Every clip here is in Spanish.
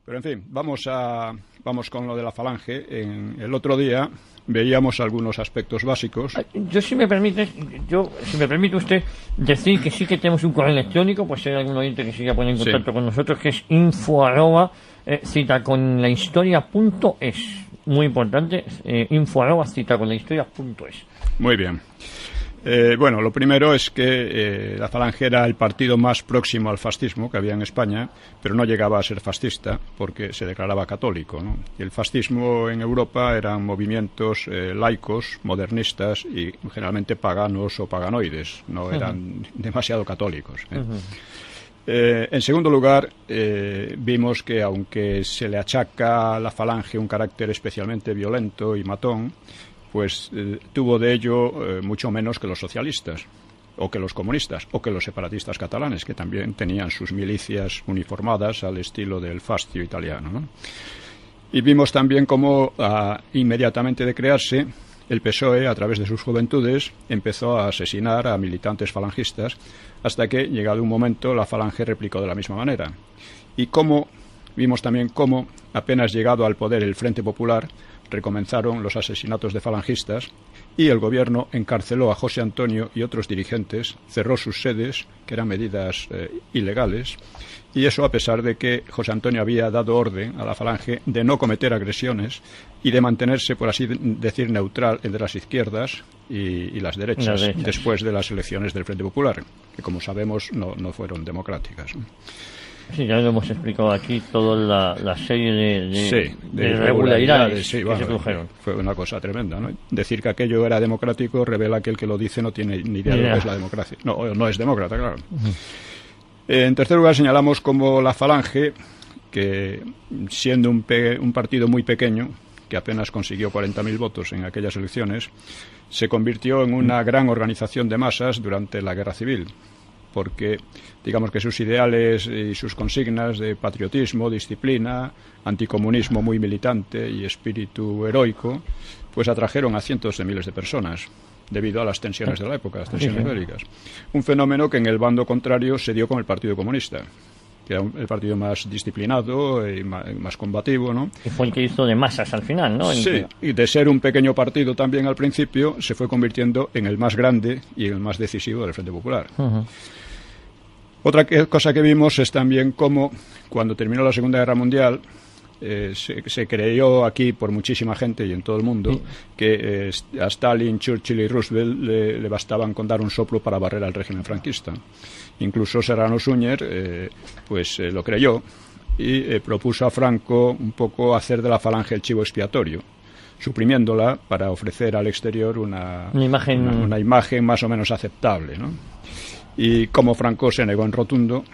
Pero en fin, vamos con lo de la Falange. El otro día veíamos algunos aspectos básicos. Si me permite usted decir que sí que tenemos un correo electrónico, pues si hay algún oyente que se quiera poner en contacto con nosotros, que es info@citaconlahistoria.es. Muy importante, info@citaconlahistoria.es. Muy bien. Bueno, lo primero es que la Falange era el partido más próximo al fascismo que había en España, pero no llegaba a ser fascista porque se declaraba católico, ¿no? Y el fascismo en Europa eran movimientos laicos, modernistas y generalmente paganos o paganoides, no eran demasiado católicos. En segundo lugar, vimos que aunque se le achaca a la Falange un carácter especialmente violento y matón, pues tuvo de ello mucho menos que los socialistas, o que los comunistas, o que los separatistas catalanes, que también tenían sus milicias uniformadas al estilo del fascio italiano, ¿no? Y vimos también cómo inmediatamente de crearse, el PSOE, a través de sus juventudes, empezó a asesinar a militantes falangistas, hasta que, llegado un momento, la Falange replicó de la misma manera. Y vimos también cómo, apenas llegado al poder el Frente Popular, recomenzaron los asesinatos de falangistas y el gobierno encarceló a José Antonio y otros dirigentes, cerró sus sedes, que eran medidas ilegales, y eso a pesar de que José Antonio había dado orden a la Falange de no cometer agresiones y de mantenerse, por así decir, neutral entre las izquierdas y las derechas, después de las elecciones del Frente Popular, que como sabemos no fueron democráticas, ¿no? Sí, ya lo hemos explicado aquí, toda la serie de irregularidades que se produjeron. Fue una cosa tremenda, ¿no? Decir que aquello era democrático revela que el que lo dice no tiene ni idea de lo que es la democracia. No es demócrata, claro. En tercer lugar, señalamos como la Falange, que siendo un partido muy pequeño, que apenas consiguió 40.000 votos en aquellas elecciones, se convirtió en una gran organización de masas durante la Guerra Civil, porque digamos que sus ideales y sus consignas de patriotismo, disciplina, anticomunismo muy militante y espíritu heroico, pues atrajeron a cientos de miles de personas debido a las tensiones de la época, las tensiones bélicas. Un fenómeno que en el bando contrario se dio con el Partido Comunista, que era el partido más disciplinado y más combativo, ¿no? Y fue el que hizo de masas al final, ¿no? Sí, y de ser un pequeño partido también al principio, se fue convirtiendo en el más grande y en el más decisivo del Frente Popular. Otra cosa que vimos es también cómo, cuando terminó la Segunda Guerra Mundial, se creyó aquí por muchísima gente y en todo el mundo que a Stalin, Churchill y Roosevelt le bastaban con dar un soplo para barrer al régimen franquista. Incluso Serrano Suñer lo creyó y propuso a Franco un poco hacer de la Falange el chivo expiatorio, suprimiéndola para ofrecer al exterior una imagen más o menos aceptable, ¿no? Y como Franco se negó en rotundo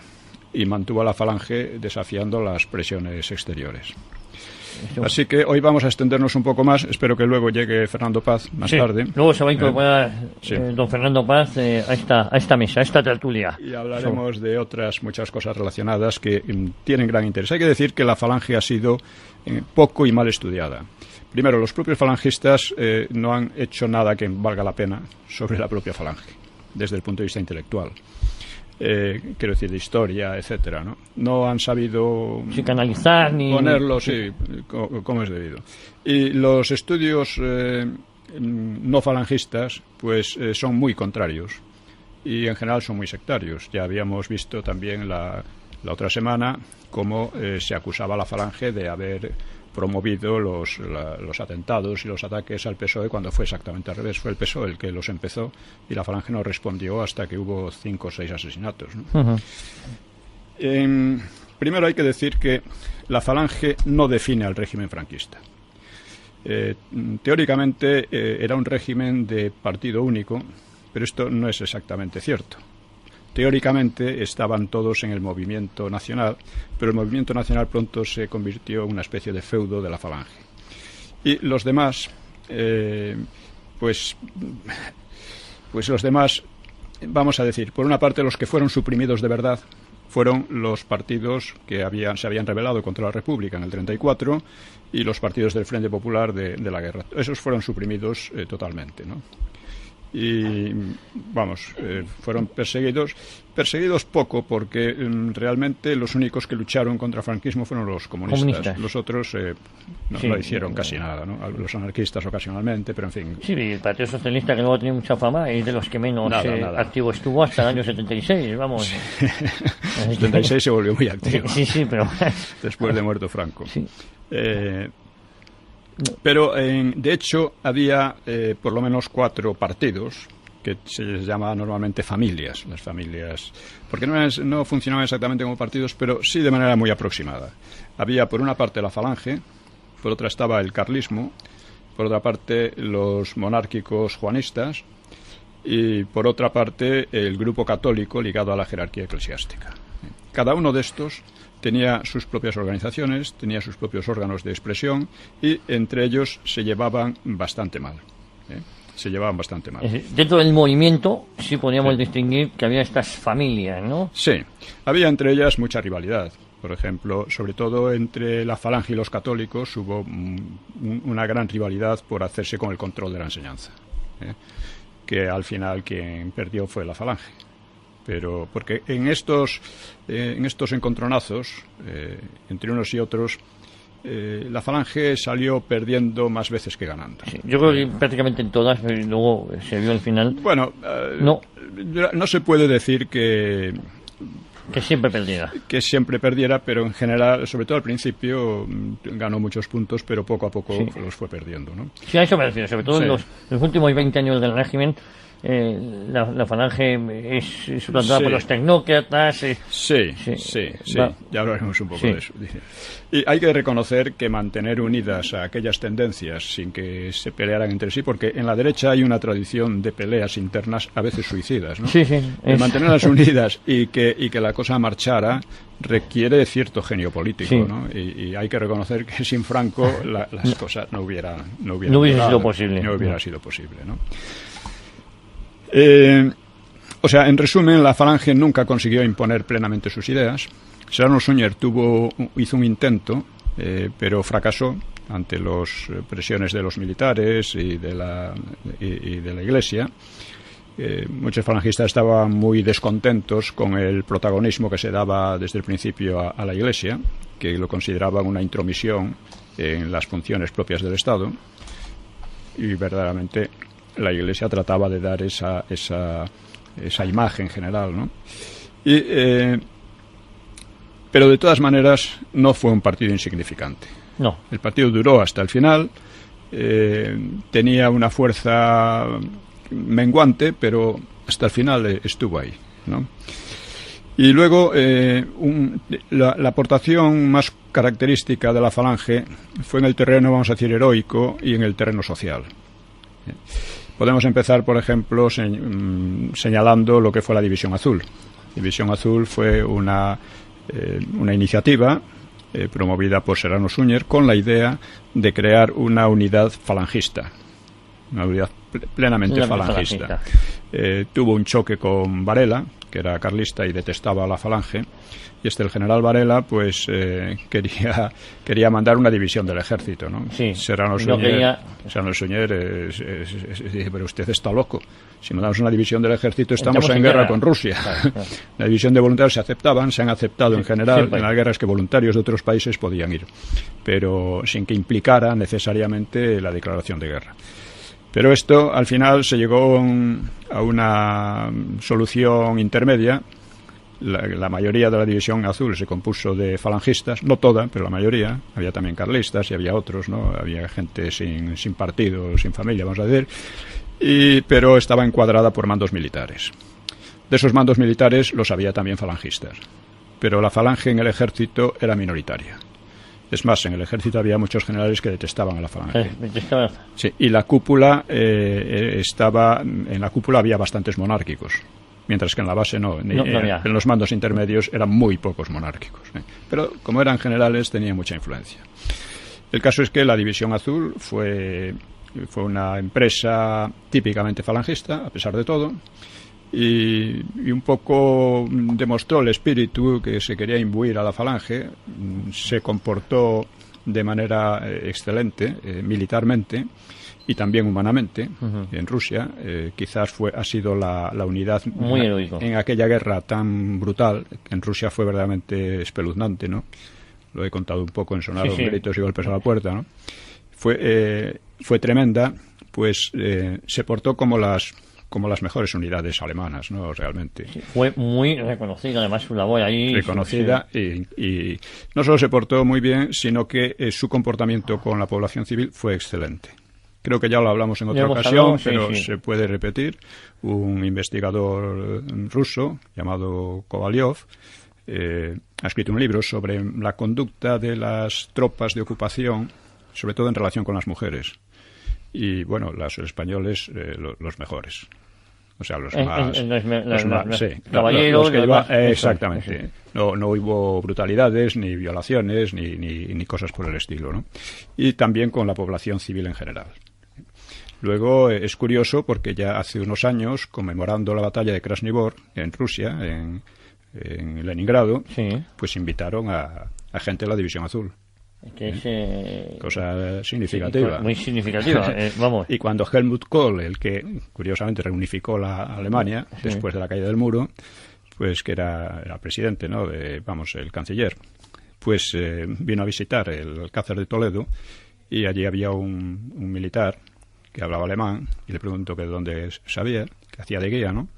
y mantuvo a la Falange desafiando las presiones exteriores. Así que hoy vamos a extendernos un poco más. Espero que luego llegue Fernando Paz más tarde. Luego se va a incorporar don Fernando Paz a esta mesa, a esta tertulia. Y hablaremos de otras muchas cosas relacionadas que tienen gran interés. Hay que decir que la Falange ha sido poco y mal estudiada. Primero, los propios falangistas no han hecho nada que valga la pena sobre la propia Falange, desde el punto de vista intelectual. Quiero decir, de historia, etcétera, ¿no? No han sabido psicanalizar ni ponerlo, como es debido. Y los estudios no falangistas, pues son muy contrarios y en general son muy sectarios. Ya habíamos visto también la otra semana cómo se acusaba a la Falange de haber promovido los atentados y los ataques al PSOE cuando fue exactamente al revés. Fue el PSOE el que los empezó y la Falange no respondió hasta que hubo 5 o 6 asesinatos, ¿no? Primero hay que decir que la Falange no define al régimen franquista. Teóricamente era un régimen de partido único, pero esto no es exactamente cierto. Teóricamente estaban todos en el Movimiento Nacional, pero el Movimiento Nacional pronto se convirtió en una especie de feudo de la Falange. Y los demás, pues los demás, vamos a decir, por una parte los que fueron suprimidos de verdad fueron los partidos que se habían rebelado contra la República en el 34 y los partidos del Frente Popular de la guerra. Esos fueron suprimidos totalmente, ¿no? y vamos, fueron perseguidos poco, porque realmente los únicos que lucharon contra el franquismo fueron los comunistas. Los otros no hicieron casi nada, ¿no? Los anarquistas ocasionalmente, pero en fin. Sí, el Partido Socialista, que luego tenía mucha fama, es de los que menos activo estuvo hasta el año 76, vamos. En 76 se volvió muy activo. Sí, pero después de muerto Franco. Sí. Pero de hecho había por lo menos 4 partidos que se les llama normalmente familias, las familias, porque no funcionaban exactamente como partidos, pero sí de manera muy aproximada. Había por una parte la Falange, por otra estaba el carlismo, por otra parte los monárquicos juanistas y por otra parte el grupo católico ligado a la jerarquía eclesiástica. Cada uno de estos tenía sus propias organizaciones, tenía sus propios órganos de expresión y entre ellos se llevaban bastante mal. Se llevaban bastante mal. Dentro del movimiento sí podíamos distinguir que había estas familias, ¿no? Sí, había entre ellas mucha rivalidad. Por ejemplo, sobre todo entre la Falange y los católicos hubo una gran rivalidad por hacerse con el control de la enseñanza. Que al final quien perdió fue la Falange. Pero porque en estos encontronazos entre unos y otros, la Falange salió perdiendo más veces que ganando. Sí, yo creo que prácticamente en todas, luego se vio al final. Bueno, no se puede decir que siempre perdiera. Que siempre perdiera, pero en general, sobre todo al principio, ganó muchos puntos, pero poco a poco los fue perdiendo, ¿no? Sí, a eso me refiero, sobre todo en los últimos 20 años del régimen. La Falange es suplantada por los tecnócratas. Sí. Ya hablaremos un poco de eso. Y hay que reconocer que mantener unidas a aquellas tendencias sin que se pelearan entre sí, porque en la derecha hay una tradición de peleas internas, a veces suicidas, ¿no? Mantenerlas unidas y que la cosa marchara requiere cierto genio político, ¿no? Y hay que reconocer que sin Franco las cosas no hubiera sido posible. No hubiera sido posible, ¿no? O sea, en resumen, la Falange nunca consiguió imponer plenamente sus ideas. Serrano Suñer hizo un intento, pero fracasó ante las presiones de los militares y de la Iglesia. Muchos falangistas estaban muy descontentos con el protagonismo que se daba desde el principio a la Iglesia, que lo consideraban una intromisión en las funciones propias del Estado, y verdaderamente la Iglesia trataba de dar esa imagen general, ¿no? Pero de todas maneras no fue un partido insignificante. No. El partido duró hasta el final, tenía una fuerza menguante, pero hasta el final estuvo ahí, ¿no? Y luego la aportación más característica de la Falange fue en el terreno, vamos a decir, heroico y en el terreno social. Podemos empezar, por ejemplo, señalando lo que fue la División Azul. La División Azul fue una iniciativa promovida por Serrano Suñer con la idea de crear una unidad falangista, una unidad plenamente falangista. Tuvo un choque con Varela, que era carlista y detestaba a la Falange, y el general Varela pues quería mandar una división del ejército, ¿no? Sí, Serrano Suñer dice, pero usted está loco, si mandamos una división del ejército estamos en guerra con Rusia. Claro. La división de voluntarios se han aceptado en general en las guerras, que voluntarios de otros países podían ir, pero sin que implicara necesariamente la declaración de guerra. Pero esto al final se llegó a una solución intermedia. La mayoría de la División Azul se compuso de falangistas, no toda, pero la mayoría. Había también carlistas y había otros, ¿no? Había gente sin partido, sin familia, vamos a decir, pero estaba encuadrada por mandos militares. De esos mandos militares los había también falangistas, pero la Falange en el ejército era minoritaria. Es más, en el ejército había muchos generales que detestaban a la Falange. Sí, y la cúpula en la cúpula había bastantes monárquicos, mientras que en la base no en los mandos intermedios eran muy pocos monárquicos. Pero como eran generales, tenían mucha influencia. El caso es que la División Azul fue una empresa típicamente falangista, a pesar de todo, y un poco demostró el espíritu que se quería imbuir a la Falange. Se comportó de manera excelente militarmente, y también humanamente en Rusia. Quizás ha sido la unidad muy heroico en aquella guerra tan brutal, que en Rusia fue verdaderamente espeluznante, ¿no? Lo he contado un poco en Sonaron gritos y golpes a la puerta, ¿no? Fue tremenda, pues se portó como las mejores unidades alemanas, ¿no? Realmente. Sí, fue muy reconocida, además, su labor ahí. Reconocida, y no solo se portó muy bien, sino que su comportamiento con la población civil fue excelente. Creo que ya lo hablamos en otra ocasión, pero se puede repetir. Un investigador ruso llamado Kovalyov ha escrito un libro sobre la conducta de las tropas de ocupación, sobre todo en relación con las mujeres. Y bueno, los españoles, los mejores. O sea, los más caballeros. Exactamente. No hubo brutalidades, ni violaciones, ni cosas por el estilo, ¿no? Y también con la población civil en general. Luego es curioso porque ya hace unos años, conmemorando la batalla de Krasnivor en Rusia, en Leningrado, pues invitaron a gente de la División Azul. Cosa significativa. Muy significativa, vamos. Y cuando Helmut Kohl, el que curiosamente reunificó la Alemania después de la caída del muro, pues que era presidente, ¿no? El canciller, pues vino a visitar el Alcázar de Toledo, y allí había un militar que hablaba alemán, y le preguntó que de dónde sabía, que hacía de guía, ¿no?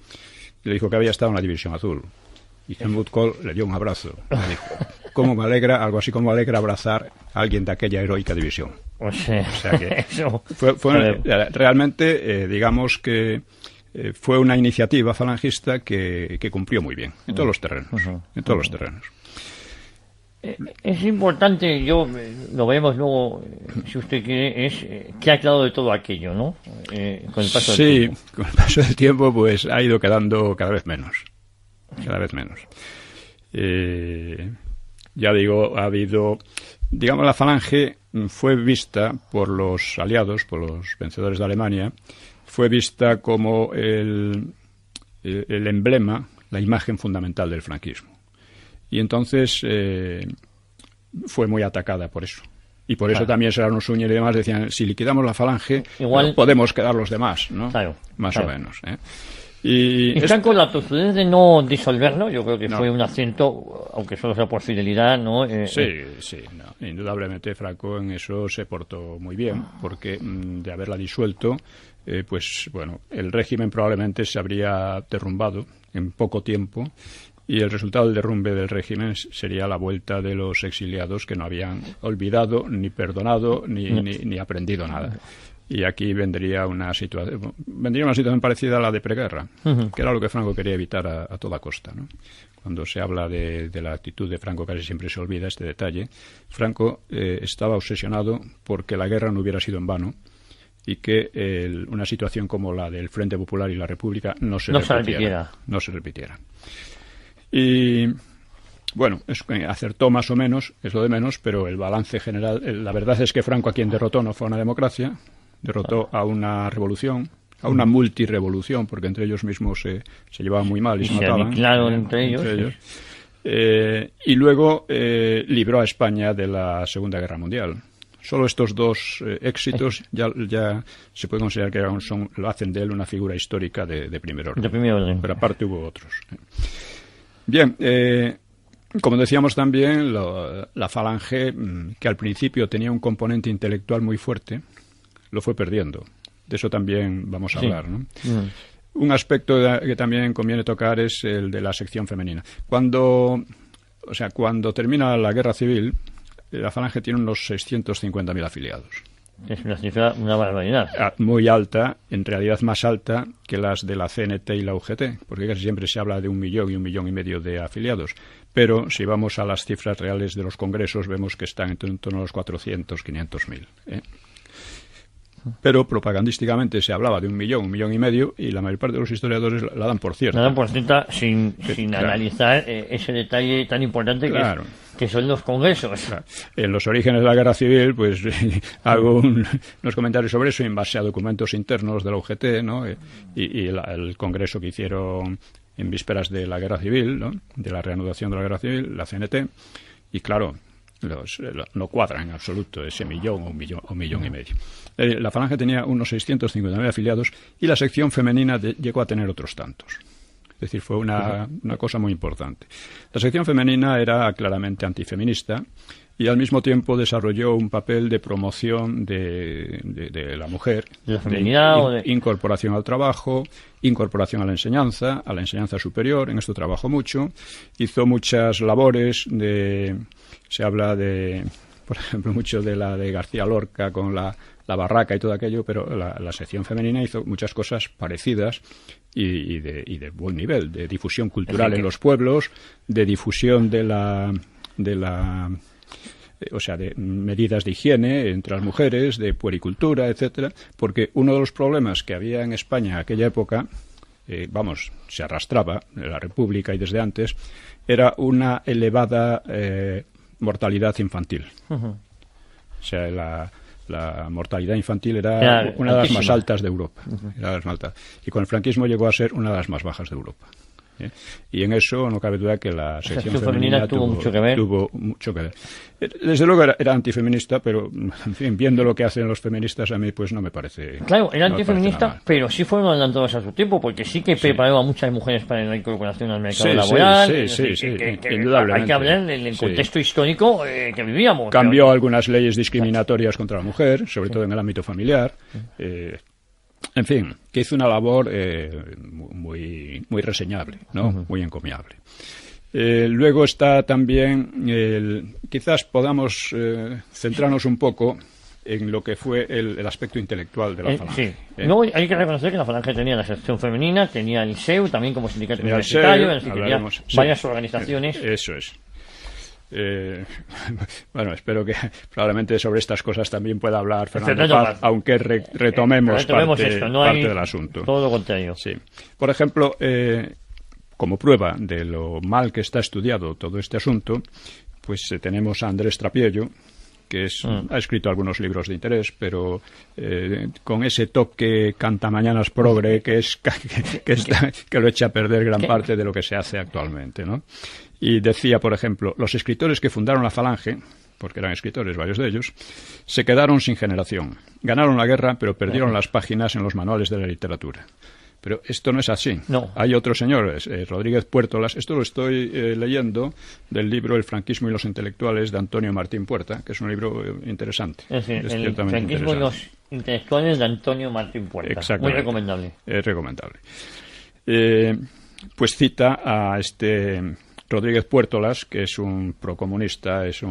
Y le dijo que había estado en la División Azul. Y Helmut Kohl le dio un abrazo. Le dijo, algo así como me alegra abrazar a alguien de aquella heroica división. O sea que fue realmente, digamos que fue una iniciativa falangista que cumplió muy bien en todos los terrenos. En todos los terrenos. Es importante, lo vemos luego, si usted quiere, es que ha quedado de todo aquello, ¿no? Con el paso del tiempo. Con el paso del tiempo, pues ha ido quedando cada vez menos. Ya digo, ha habido, digamos, la falange fue vista por los aliados, por los vencedores de Alemania, fue vista como el emblema, la imagen fundamental del franquismo. Y entonces fue muy atacada por eso. Y por eso también Serrano Suñer y demás decían, si liquidamos la falange, igual podemos quedar los demás, ¿no? Más o menos, Y están con la tosudez de no disolverlo. Yo creo que fue un acento, aunque solo sea por fidelidad, ¿no? Indudablemente Franco en eso se portó muy bien, porque de haberla disuelto, pues bueno, el régimen probablemente se habría derrumbado en poco tiempo, y el resultado del derrumbe del régimen sería la vuelta de los exiliados que no habían olvidado, ni perdonado, ni aprendido nada. Y aquí vendría una situación parecida a la de preguerra, que era lo que Franco quería evitar a toda costa, ¿no? Cuando se habla de la actitud de Franco, casi siempre se olvida este detalle. Franco estaba obsesionado porque la guerra no hubiera sido en vano, y que una situación como la del Frente Popular y la República no se repitiera. Y bueno, acertó más o menos, es lo de menos, pero el balance general, la verdad es que Franco a quien derrotó no fue a una democracia, derrotó a una revolución, a una multirevolución, porque entre ellos mismos se llevaban muy mal y se mataban. Claro, entre ellos. Y luego libró a España de la Segunda Guerra Mundial. Solo estos dos éxitos ya se puede considerar que lo hacen de él una figura histórica de primer orden. Pero aparte hubo otros. Bien, como decíamos también, la falange, que al principio tenía un componente intelectual muy fuerte, lo fue perdiendo. De eso también vamos a hablar, ¿no? Un aspecto que también conviene tocar es el de la sección femenina. Cuando termina la guerra civil, la falange tiene unos 650.000 afiliados. Es una cifra, una barbaridad. Muy alta, en realidad más alta que las de la CNT y la UGT, porque casi siempre se habla de 1 millón y 1,5 millones de afiliados. Pero si vamos a las cifras reales de los congresos, vemos que están en torno a los 400, 500.000. Pero propagandísticamente se hablaba de 1 millón, 1,5 millones, y la mayor parte de los historiadores la dan por cierta. La dan por cierta sin analizar ese detalle tan importante que son los congresos. Claro. En los orígenes de la guerra civil, pues hago unos comentarios sobre eso en base a documentos internos de la UGT, ¿no? Y el congreso que hicieron en vísperas de la guerra civil, ¿no? De la reanudación de la guerra civil, la CNT, y claro, no cuadran en absoluto ese millón o millón y medio. La Falange tenía unos 650.000 afiliados y la sección femenina llegó a tener otros tantos. Es decir, fue una cosa muy importante. La sección femenina era claramente antifeminista y al mismo tiempo desarrolló un papel de promoción de la mujer, ¿la feminidad de incorporación al trabajo, incorporación a la enseñanza superior. En esto trabajó mucho. Hizo muchas labores se habla por ejemplo, mucho de la de García Lorca con la barraca y todo aquello, pero la sección femenina hizo muchas cosas parecidas y de buen nivel, de difusión cultural en los pueblos, de difusión de medidas de higiene entre las mujeres, de puericultura, etcétera, porque uno de los problemas que había en España en aquella época, se arrastraba en la República y desde antes, era una elevada mortalidad infantil. O sea, la mortalidad infantil era una de las más altas de Europa. Era las más altas. Y con el franquismo llegó a ser una de las más bajas de Europa. Y en eso no cabe duda que la sección femenina tuvo mucho que ver. Desde luego era antifeminista, pero en fin, viendo lo que hacen los feministas, a mí pues no me parece. Claro, era antifeminista, pero sí fueron adelantados a su tiempo, porque sí que preparó a muchas mujeres para la incorporación al mercado laboral. Sí, indudablemente. Hay que hablar del contexto histórico que vivíamos. Cambió algunas leyes discriminatorias contra la mujer, sobre todo en el ámbito familiar. En fin, que hizo una labor muy reseñable, ¿no? Muy encomiable. Luego está también, quizás podamos centrarnos un poco en lo que fue el aspecto intelectual de la Falange. Sí. No, hay que reconocer que la Falange tenía la sección femenina, tenía el SEU también como sindicato universitario, tenía varias organizaciones. Eso es. Bueno, espero que probablemente sobre estas cosas también pueda hablar Fernando Paz, aunque retomemos parte del asunto. Todo lo contrario. Sí. Por ejemplo, como prueba de lo mal que está estudiado todo este asunto, pues tenemos a Andrés Trapiello, que ha escrito algunos libros de interés, pero con ese toque cantamañanas progre que lo echa a perder gran parte de lo que se hace actualmente, ¿no? Y decía, por ejemplo, los escritores que fundaron la Falange, porque eran escritores varios de ellos, se quedaron sin generación. Ganaron la guerra, pero perdieron las páginas en los manuales de la literatura. Pero esto no es así. No. Hay otros señores, Rodríguez Puertolas, esto lo estoy leyendo del libro El franquismo y los intelectuales de Antonio Martín Puerta, que es un libro interesante. Es el franquismo y los intelectuales de Antonio Martín Puerta. Muy recomendable. Es recomendable. Pues cita a Rodríguez Puertolas, que es un procomunista, es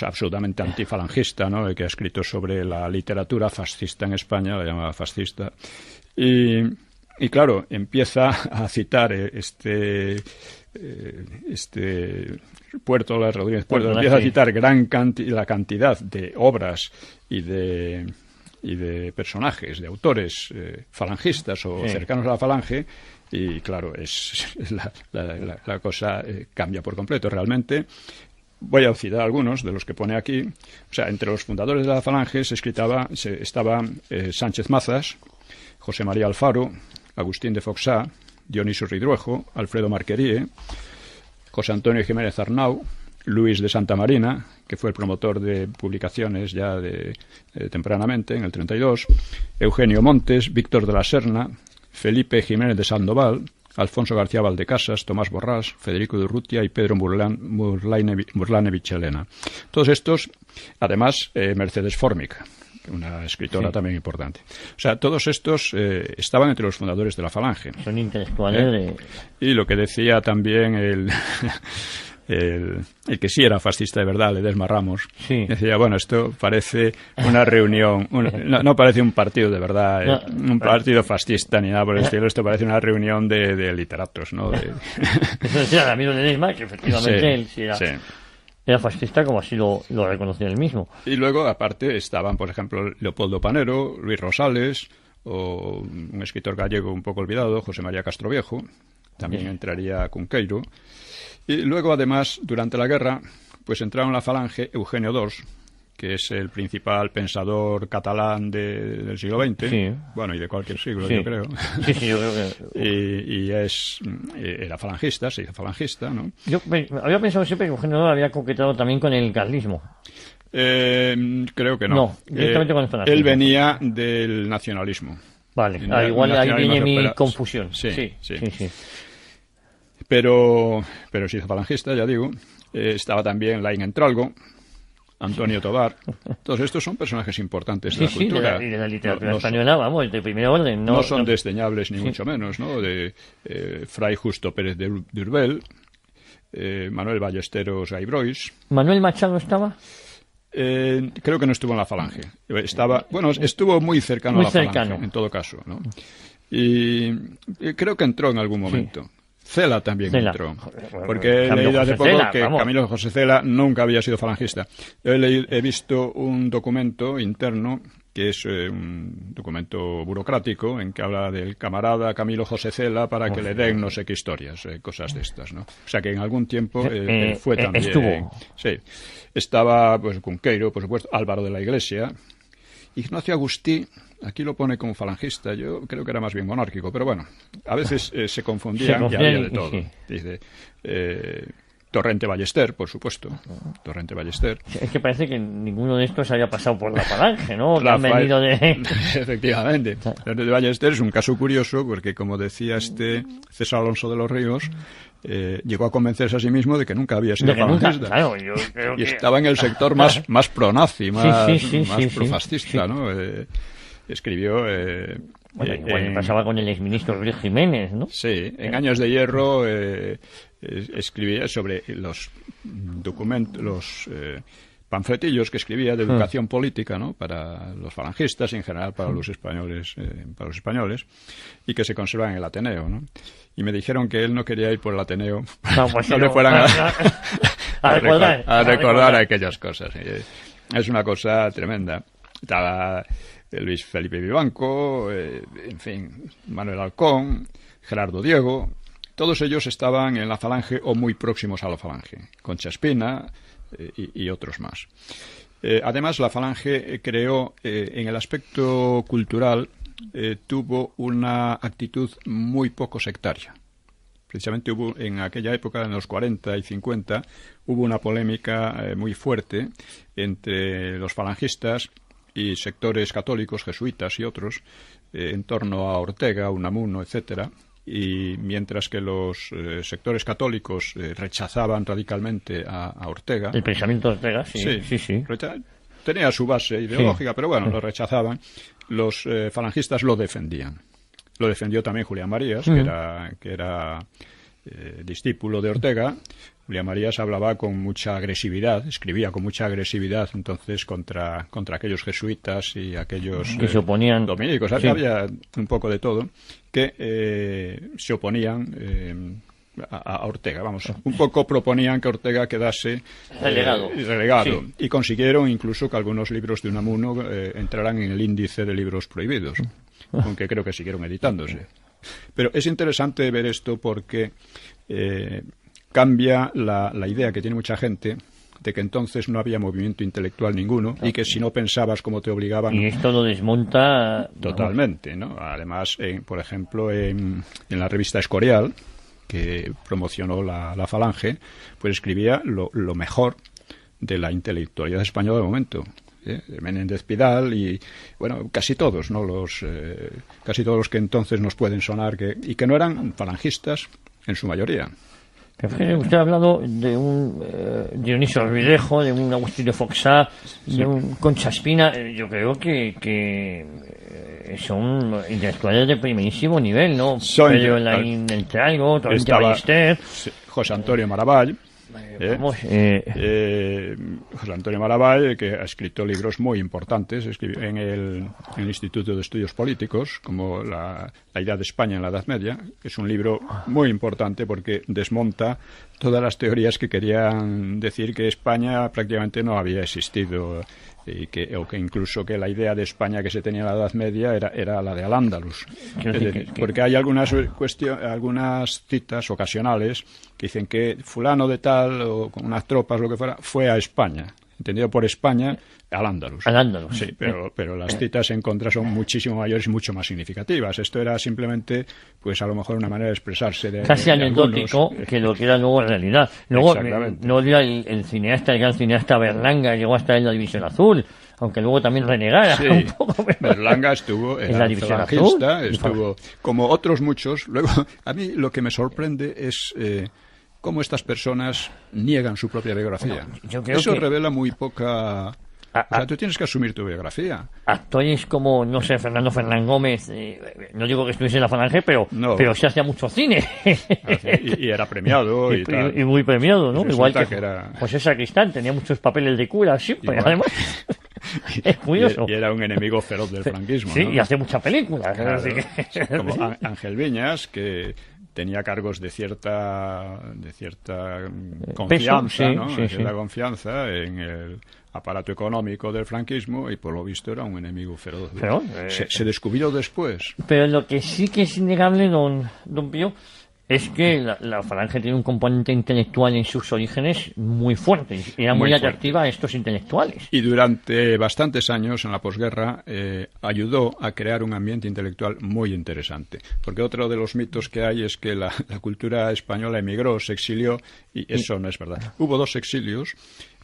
absolutamente antifalangista, ¿no? Que ha escrito sobre la literatura fascista en España, la llamaba fascista. Y claro, empieza a citar Rodríguez Puertolas, empieza a citar la cantidad de obras y de personajes, de autores falangistas o cercanos a la Falange. Y claro, la cosa cambia por completo realmente. Voy a citar algunos de los que pone aquí. O sea, entre los fundadores de la Falange estaba Sánchez Mazas, José María Alfaro, Agustín de Foxá, Dionisio Ridruejo, Alfredo Marquerie, José Antonio Jiménez Arnau, Luis de Santa Marina, que fue el promotor de publicaciones ya tempranamente, en el 32, Eugenio Montes, Víctor de la Serna, Felipe Jiménez de Sandoval, Alfonso García Valdecasas, Tomás Borrás, Federico de Urrutia y Pedro Burlanevich Elena. Todos estos, además, Mercedes Formica, una escritora también importante. O sea, todos estos estaban entre los fundadores de la Falange. Son intelectuales Y lo que decía también el que sí era fascista de verdad, Ledesma Ramos, decía, bueno, esto parece una reunión, no parece un partido de verdad, un partido fascista ni nada por el estilo, esto parece una reunión de literatos, ¿no? Eso decía el amigo Ledesma, que efectivamente él sí era fascista, como así lo reconocía él mismo. Y luego, aparte, estaban, por ejemplo, Leopoldo Panero, Luis Rosales, o un escritor gallego un poco olvidado, José María Castroviejo, también entraría Cunqueiro. Y luego, además, durante la guerra, pues entraron en la Falange Eugenio II, que es el principal pensador catalán del siglo XX, sí. Bueno, y de cualquier siglo, sí. yo creo. Sí, yo creo que... era falangista, se hizo falangista, ¿no? Yo había pensado siempre que Eugenio Dor había coquetado también con el carlismo. Creo que no. No, directamente con el falangismo. Él venía del nacionalismo. Vale, igual ahí viene mi confusión. Sí. Pero se hizo falangista, ya digo. Estaba también Laín Entralgo, Antonio Tobar. Todos estos son personajes importantes de la cultura. Y de la literatura española, vamos, de primer orden. No son desdeñables, ni mucho menos, ¿no? De Fray Justo Pérez de Urbel, Manuel Ballesteros Gaibrois. ¿Manuel Machado estaba? Creo que no estuvo en la falange. Estuvo muy cercano a la falange, en todo caso, ¿no? Y creo que entró en algún momento. Sí. Cela también entró, porque he leído hace poco que Camilo José Cela nunca había sido falangista. He visto un documento interno, que es un documento burocrático, en que habla del camarada Camilo José Cela para que le den no sé qué historias, cosas de estas, ¿no? O sea que en algún tiempo fue también... Estuvo. Sí. Estaba, pues, Cunqueiro, por supuesto, Álvaro de la Iglesia, Ignacio Agustí. Aquí lo pone como falangista, yo creo que era más bien monárquico, pero bueno, a veces se confundían y había de todo. Sí. Dice, Torrente Ballester, por supuesto. Torrente Ballester. Es que parece que ninguno de estos haya pasado por la falange, ¿no? Que han venido de... Efectivamente. Torrente Ballester es un caso curioso porque, como decía César Alonso de los Ríos, llegó a convencerse a sí mismo de que nunca había sido falangista. Claro, yo creo y estaba en el sector más pronazi, más profascista, sí. ¿no? Escribió... igual pasaba con el exministro Luis Jiménez, ¿no? Sí, en Años de Hierro escribía sobre los documentos, los panfletillos que escribía de educación política, ¿no? Para los falangistas y en general para los españoles, y que se conservan en el Ateneo, ¿no? Y me dijeron que él no quería ir por el Ateneo, no le fueran a recordar aquellas cosas. Es una cosa tremenda. Estaba Luis Felipe Vivanco, en fin, Manuel Halcón, Gerardo Diego, todos ellos estaban en la falange o muy próximos a la falange, Concha Espina y otros más. Además, la falange creó, en el aspecto cultural, tuvo una actitud muy poco sectaria. Precisamente en aquella época, en los 40 y 50, hubo una polémica muy fuerte entre los falangistas y sectores católicos, jesuitas y otros, en torno a Ortega, Unamuno, etcétera, y mientras que los sectores católicos rechazaban radicalmente a Ortega. El pensamiento de Ortega, sí. Tenía su base ideológica, pero bueno, lo rechazaban. Los falangistas lo defendían. Lo defendió también Julián Marías, que era discípulo de Ortega. Julián Marías hablaba con mucha agresividad, escribía con mucha agresividad entonces contra aquellos jesuitas y aquellos que se oponían, dominicos. Sí. Había un poco de todo que se oponían a Ortega. Vamos, un poco proponían que Ortega quedase relegado. Sí. Y consiguieron incluso que algunos libros de Unamuno entraran en el índice de libros prohibidos, aunque creo que siguieron editándose. Pero es interesante ver esto porque cambia la idea que tiene mucha gente de que entonces no había movimiento intelectual ninguno y que si no pensabas como te obligaban... Y esto lo desmonta... Totalmente, ¿no? Además, por ejemplo, en la revista Escorial, que promocionó la falange, pues escribía lo mejor de la intelectualidad española del momento. Menéndez Pidal y, bueno, casi todos, ¿no? Casi todos los que entonces nos pueden sonar y que no eran falangistas en su mayoría. Usted ha hablado de un Dionisio Arvilejo, de un Agustín de Foxá, de un Concha Espina. Yo creo que son intelectuales de primerísimo nivel, ¿no? Pedro Laín Entralgo, Torrente Ballester, José Antonio Maravall. José Antonio Maravall, que ha escrito libros muy importantes, escribió en el Instituto de Estudios Políticos, como la idea de España en la Edad Media, que es un libro muy importante porque desmonta todas las teorías que querían decir que España prácticamente no había existido y que incluso que la idea de España que se tenía en la Edad Media era la de Al-Ándalus. Porque hay algunas citas ocasionales que dicen que fulano de tal o con unas tropas, lo que fuera, fue a España. entendido por España, al-Ándalus. Al-Ándalus. Sí, pero las citas en contra son muchísimo mayores y mucho más significativas. Esto era simplemente, pues a lo mejor una manera de expresarse de casi anecdótico que lo que era luego en realidad. Luego, no olvida el cineasta, el gran cineasta Berlanga, llegó a estar en la División Azul, aunque luego también renegara un poco. Berlanga estuvo en la División Azul, estuvo como otros muchos. Luego, a mí lo que me sorprende es cómo estas personas niegan su propia biografía. Eso revela muy poca... O sea, tú tienes que asumir tu biografía. Actores como, no sé, Fernando Fernán Gómez, no digo que estuviese en la Falange, pero se hacía mucho cine. Y era premiado y tal. Y muy premiado, ¿no? Igual que era... José Sacristán, tenía muchos papeles de cura siempre, además. Es curioso. Y era un enemigo feroz del franquismo, sí, ¿no? y hace muchas películas. Claro, como Ángel Viñas, que tenía cargos de cierta confianza, ¿no? Cierta confianza en el aparato económico del franquismo y por lo visto era un enemigo feroz. Pero, se descubrió después. Pero lo que sí que es innegable, don Pío, es que la Falange tiene un componente intelectual en sus orígenes muy fuerte. Era muy atractiva a estos intelectuales. Y durante bastantes años, en la posguerra, ayudó a crear un ambiente intelectual muy interesante. Porque otro de los mitos que hay es que la cultura española emigró, se exilió, y eso no es verdad. Hubo 2 exilios.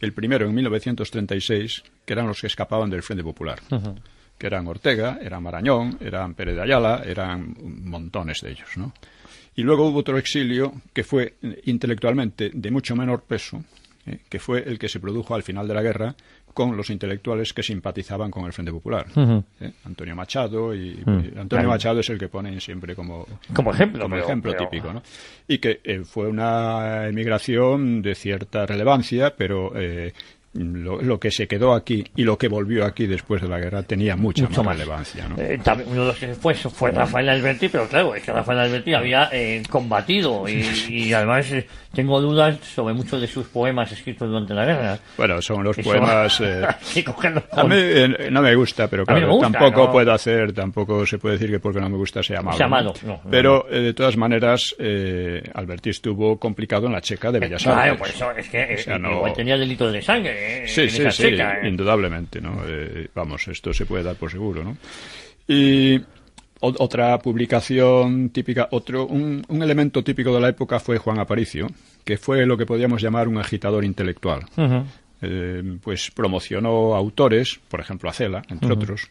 El primero en 1936, que eran los que escapaban del Frente Popular. Que eran Ortega, eran Marañón, eran Pérez de Ayala, eran montones de ellos, ¿no? Y luego hubo otro exilio que fue intelectualmente de mucho menor peso, que fue el que se produjo al final de la guerra con los intelectuales que simpatizaban con el Frente Popular. Antonio Machado, Antonio Machado es el que ponen siempre como ejemplo típico, ¿no? Y que fue una emigración de cierta relevancia, pero... Lo que se quedó aquí y lo que volvió aquí después de la guerra tenía mucha más relevancia, ¿no? Uno de los que fue Rafael Alberti, pero claro, es que Rafael Alberti había combatido y además tengo dudas sobre muchos de sus poemas escritos durante la guerra. Bueno, son los poemas... a mí no me gusta, pero claro, tampoco se puede decir que porque no me gusta sea malo. Pero de todas maneras, Alberti estuvo complicado en la Checa de Bellas Artes. Claro, por eso es que igual tenía delitos de sangre. Sí, indudablemente, ¿no? Vamos, esto se puede dar por seguro, ¿no? Y otra publicación típica, un elemento típico de la época fue Juan Aparicio, que fue lo que podríamos llamar un agitador intelectual. Pues promocionó autores, por ejemplo a Cela, entre otros.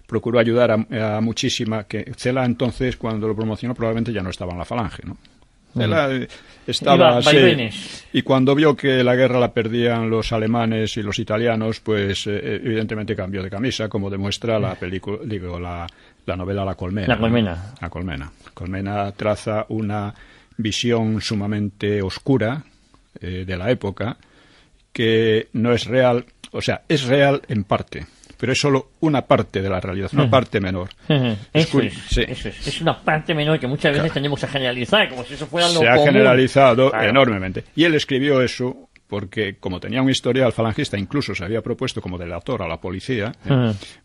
Procuró ayudar a muchísima, que Cela entonces, cuando lo promocionó, probablemente ya no estaba en la Falange, ¿no? Estaba y cuando vio que la guerra la perdían los alemanes y los italianos, pues evidentemente cambió de camisa, como demuestra la película, la novela La Colmena. La Colmena traza una visión sumamente oscura de la época, que no es real, o sea, es real en parte, pero es solo una parte de la realidad, una parte menor. Eso es una parte menor que muchas veces tendemos a generalizar, como si eso fuera lo común. Se ha generalizado enormemente. Y él escribió eso porque, como tenía un historial falangista, incluso se había propuesto como delator a la policía,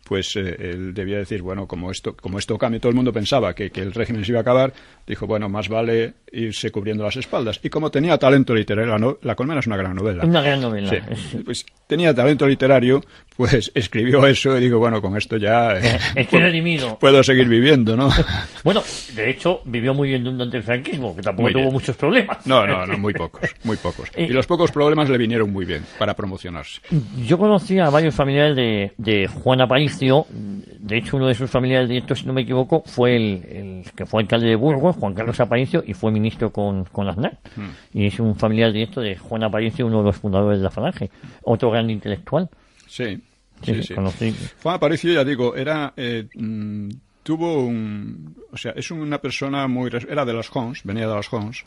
pues él debía decir, bueno, como esto cambia, todo el mundo pensaba que el régimen se iba a acabar, dijo, bueno, más vale irse cubriendo las espaldas. Y como tenía talento literario, La Colmena es una gran novela. Una gran novela. Sí, pues tenía talento literario, pues escribió eso y digo, bueno, con esto ya puedo seguir viviendo, ¿no? Bueno, de hecho, vivió muy bien durante el franquismo, que tampoco tuvo muchos problemas. No, muy pocos. Y los pocos problemas le vinieron muy bien para promocionarse. Yo conocí a varios familiares de Juan Aparicio. De hecho, uno de sus familiares directos, si no me equivoco, fue el que fue alcalde de Burgos, Juan Carlos Aparicio, y fue ministro con Aznar. Y es un familiar directo de Juan Aparicio, uno de los fundadores de la Falange. Otro gran intelectual. Sí. Conocí. Juan Aparicio, ya digo, era... es una persona era de las Jons, venía de las Jons,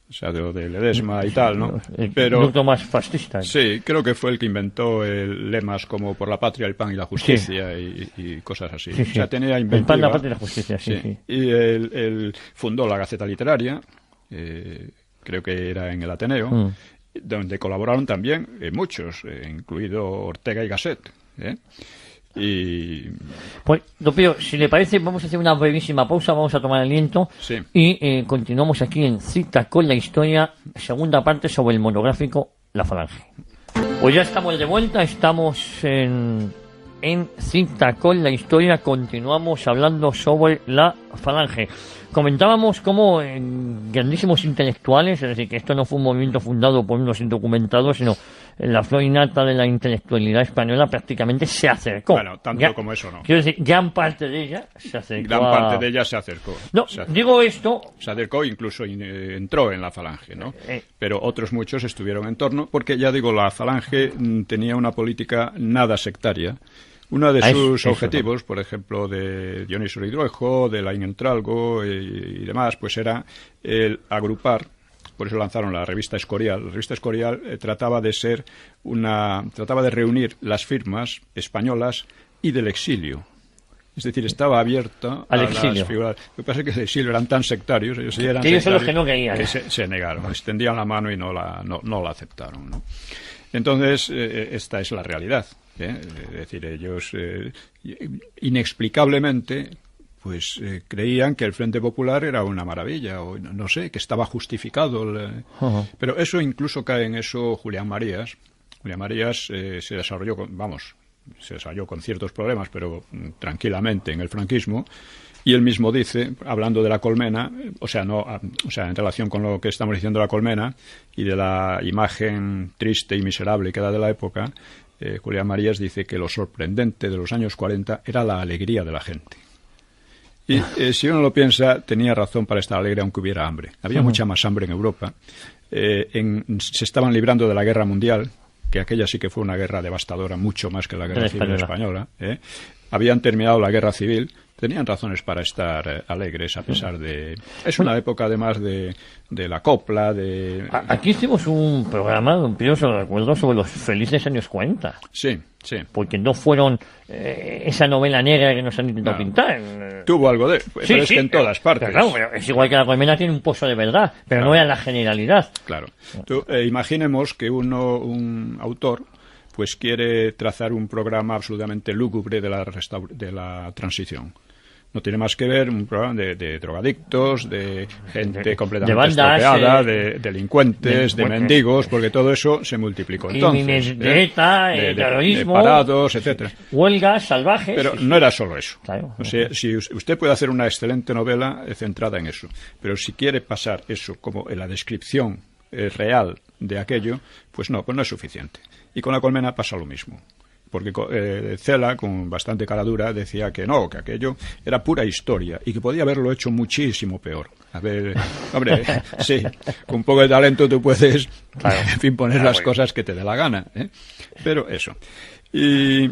o sea, de Ledesma y tal, ¿no? Pero mucho más fascista. Sí, creo que fue el que inventó lemas como por la patria, el pan y la justicia y cosas así. O sea, tenía inventiva. El pan, la patria y la justicia, sí. Y él fundó la Gaceta Literaria, creo que era en el Ateneo, donde colaboraron también muchos, incluido Ortega y Gasset, Pues, don Pío, si le parece, vamos a hacer una brevísima pausa, vamos a tomar aliento y continuamos aquí en Cita con la Historia, segunda parte sobre el monográfico La Falange. Pues ya estamos de vuelta, estamos en Cita con la Historia, continuamos hablando sobre la Falange. Comentábamos cómo grandísimos intelectuales, es decir, que esto no fue un movimiento fundado por unos indocumentados, sino la flor innata de la intelectualidad española prácticamente se acercó. Bueno, tanto como eso no. Quiero decir, gran parte de ella se acercó. Gran parte de ella se acercó. No, digo esto. Se acercó, incluso entró en la Falange, ¿no? Pero otros muchos estuvieron en torno, porque ya digo, la Falange tenía una política nada sectaria. Uno de sus objetivos, por ejemplo, de Dionisio Ridruejo, de Laín Entralgo y demás, pues era el agrupar. Por eso lanzaron la revista Escorial. La revista Escorial trataba de reunir las firmas españolas y del exilio. Es decir, estaba abierta a las figuras. Lo que pasa es que el exilio eran tan sectarios, ellos son los que no querían. Que se negaron, extendían la mano y no la aceptaron, ¿no? Entonces, esta es la realidad. Es decir, ellos inexplicablemente pues creían que el Frente Popular era una maravilla, o no sé, que estaba justificado. Pero eso incluso cae en eso Julián Marías. Julián Marías se desarrolló con ciertos problemas, pero tranquilamente en el franquismo. Y él mismo dice, hablando de la colmena, en relación con lo que estamos diciendo de la colmena y de la imagen triste y miserable que da de la época, Julián Marías dice que lo sorprendente de los años 40 era la alegría de la gente. Y si uno lo piensa, tenía razón para estar alegre aunque hubiera hambre. Había mucha más hambre en Europa. Se estaban librando de la guerra mundial, que aquella sí que fue una guerra devastadora, mucho más que la guerra civil española. Habían terminado la guerra civil. Tenían razones para estar alegres a pesar de... Es una época además de la copla, de... Aquí hicimos un programa, don Pío, se lo recuerdo, sobre los felices años 40. Sí, sí. Porque no fueron esa novela negra que nos han intentado pintar. Tuvo algo de... Pero es que en todas partes. Pero claro, es igual que la colmena tiene un pozo de verdad, pero no era la generalidad. Claro. Imaginemos que un autor pues quiere trazar un programa absolutamente lúgubre de la transición. No tiene más que ver un programa de drogadictos, de gente completamente estropeada, de delincuentes, de mendigos, porque todo eso se multiplicó. Entonces, de terrorismo, de parados, etcétera. Huelgas salvajes. Pero no era solo eso. Claro. O sea, si usted puede hacer una excelente novela centrada en eso, pero si quiere pasar eso como en la descripción real de aquello, pues no es suficiente. Y con la colmena pasa lo mismo. Porque Cela, con bastante caradura, decía que no, que aquello era pura historia y que podía haberlo hecho muchísimo peor. A ver, hombre, sí, con un poco de talento tú puedes, en fin, poner las cosas que te dé la gana, ¿eh? Pero eso. Y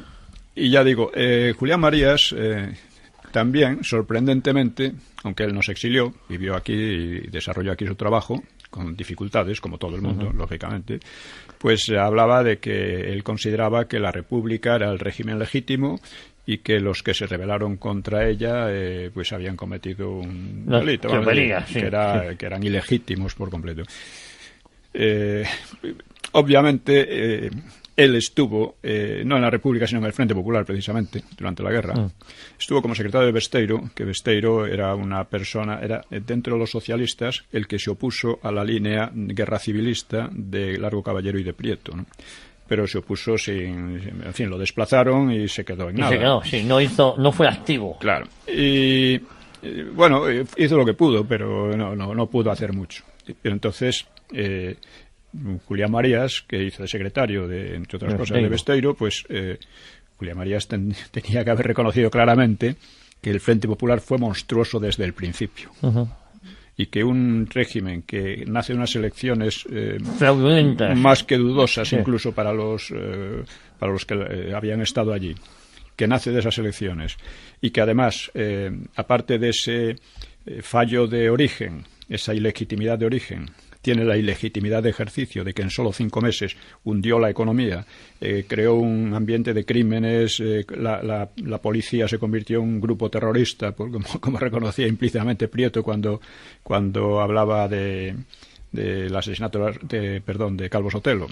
ya digo, Julián Marías también, sorprendentemente, aunque él no se exilió, vivió aquí y desarrolló aquí su trabajo, con dificultades, como todo el mundo, lógicamente, pues hablaba de que él consideraba que la República era el régimen legítimo y que los que se rebelaron contra ella pues habían cometido un delito, que eran ilegítimos por completo. Obviamente él estuvo, no en la República, sino en el Frente Popular, precisamente, durante la guerra. Estuvo como secretario de Besteiro, que Besteiro era una persona, era dentro de los socialistas el que se opuso a la línea guerra civilista de Largo Caballero y de Prieto, ¿no? Pero se opuso en fin, lo desplazaron y se quedó en nada. Se quedó, sí, no fue activo. Claro. Y bueno, hizo lo que pudo, pero no pudo hacer mucho. Entonces, Julián Marías, que hizo de secretario entre otras cosas, de Besteiro, pues Julián Marías tenía que haber reconocido claramente que el Frente Popular fue monstruoso desde el principio. Y que un régimen que nace de unas elecciones fraudulentas, más que dudosas, incluso para los que habían estado allí, que nace de esas elecciones y que además, aparte de ese fallo de origen, esa ilegitimidad de origen, tiene la ilegitimidad de ejercicio de que en solo 5 meses hundió la economía, creó un ambiente de crímenes, la policía se convirtió en un grupo terrorista, como reconocía implícitamente Prieto cuando hablaba del asesinato de Calvo Sotelo.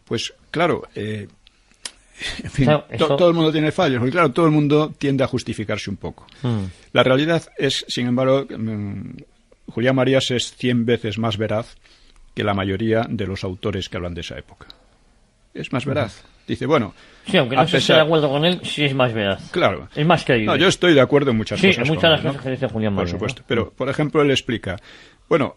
Pues claro, en fin, todo el mundo tiene fallos, porque claro, todo el mundo tiende a justificarse un poco. La realidad es, sin embargo, Julián Marías es 100 veces más veraz que la mayoría de los autores que hablan de esa época. es más veraz. Dice, bueno... Sí, aunque no se esté de acuerdo con él, sí es más veraz. Claro. Es más creíble. No, yo estoy de acuerdo en muchas cosas. Sí, en muchas de las cosas que dice Julián María. Por supuesto. ¿No? Pero, por ejemplo, él explica, bueno,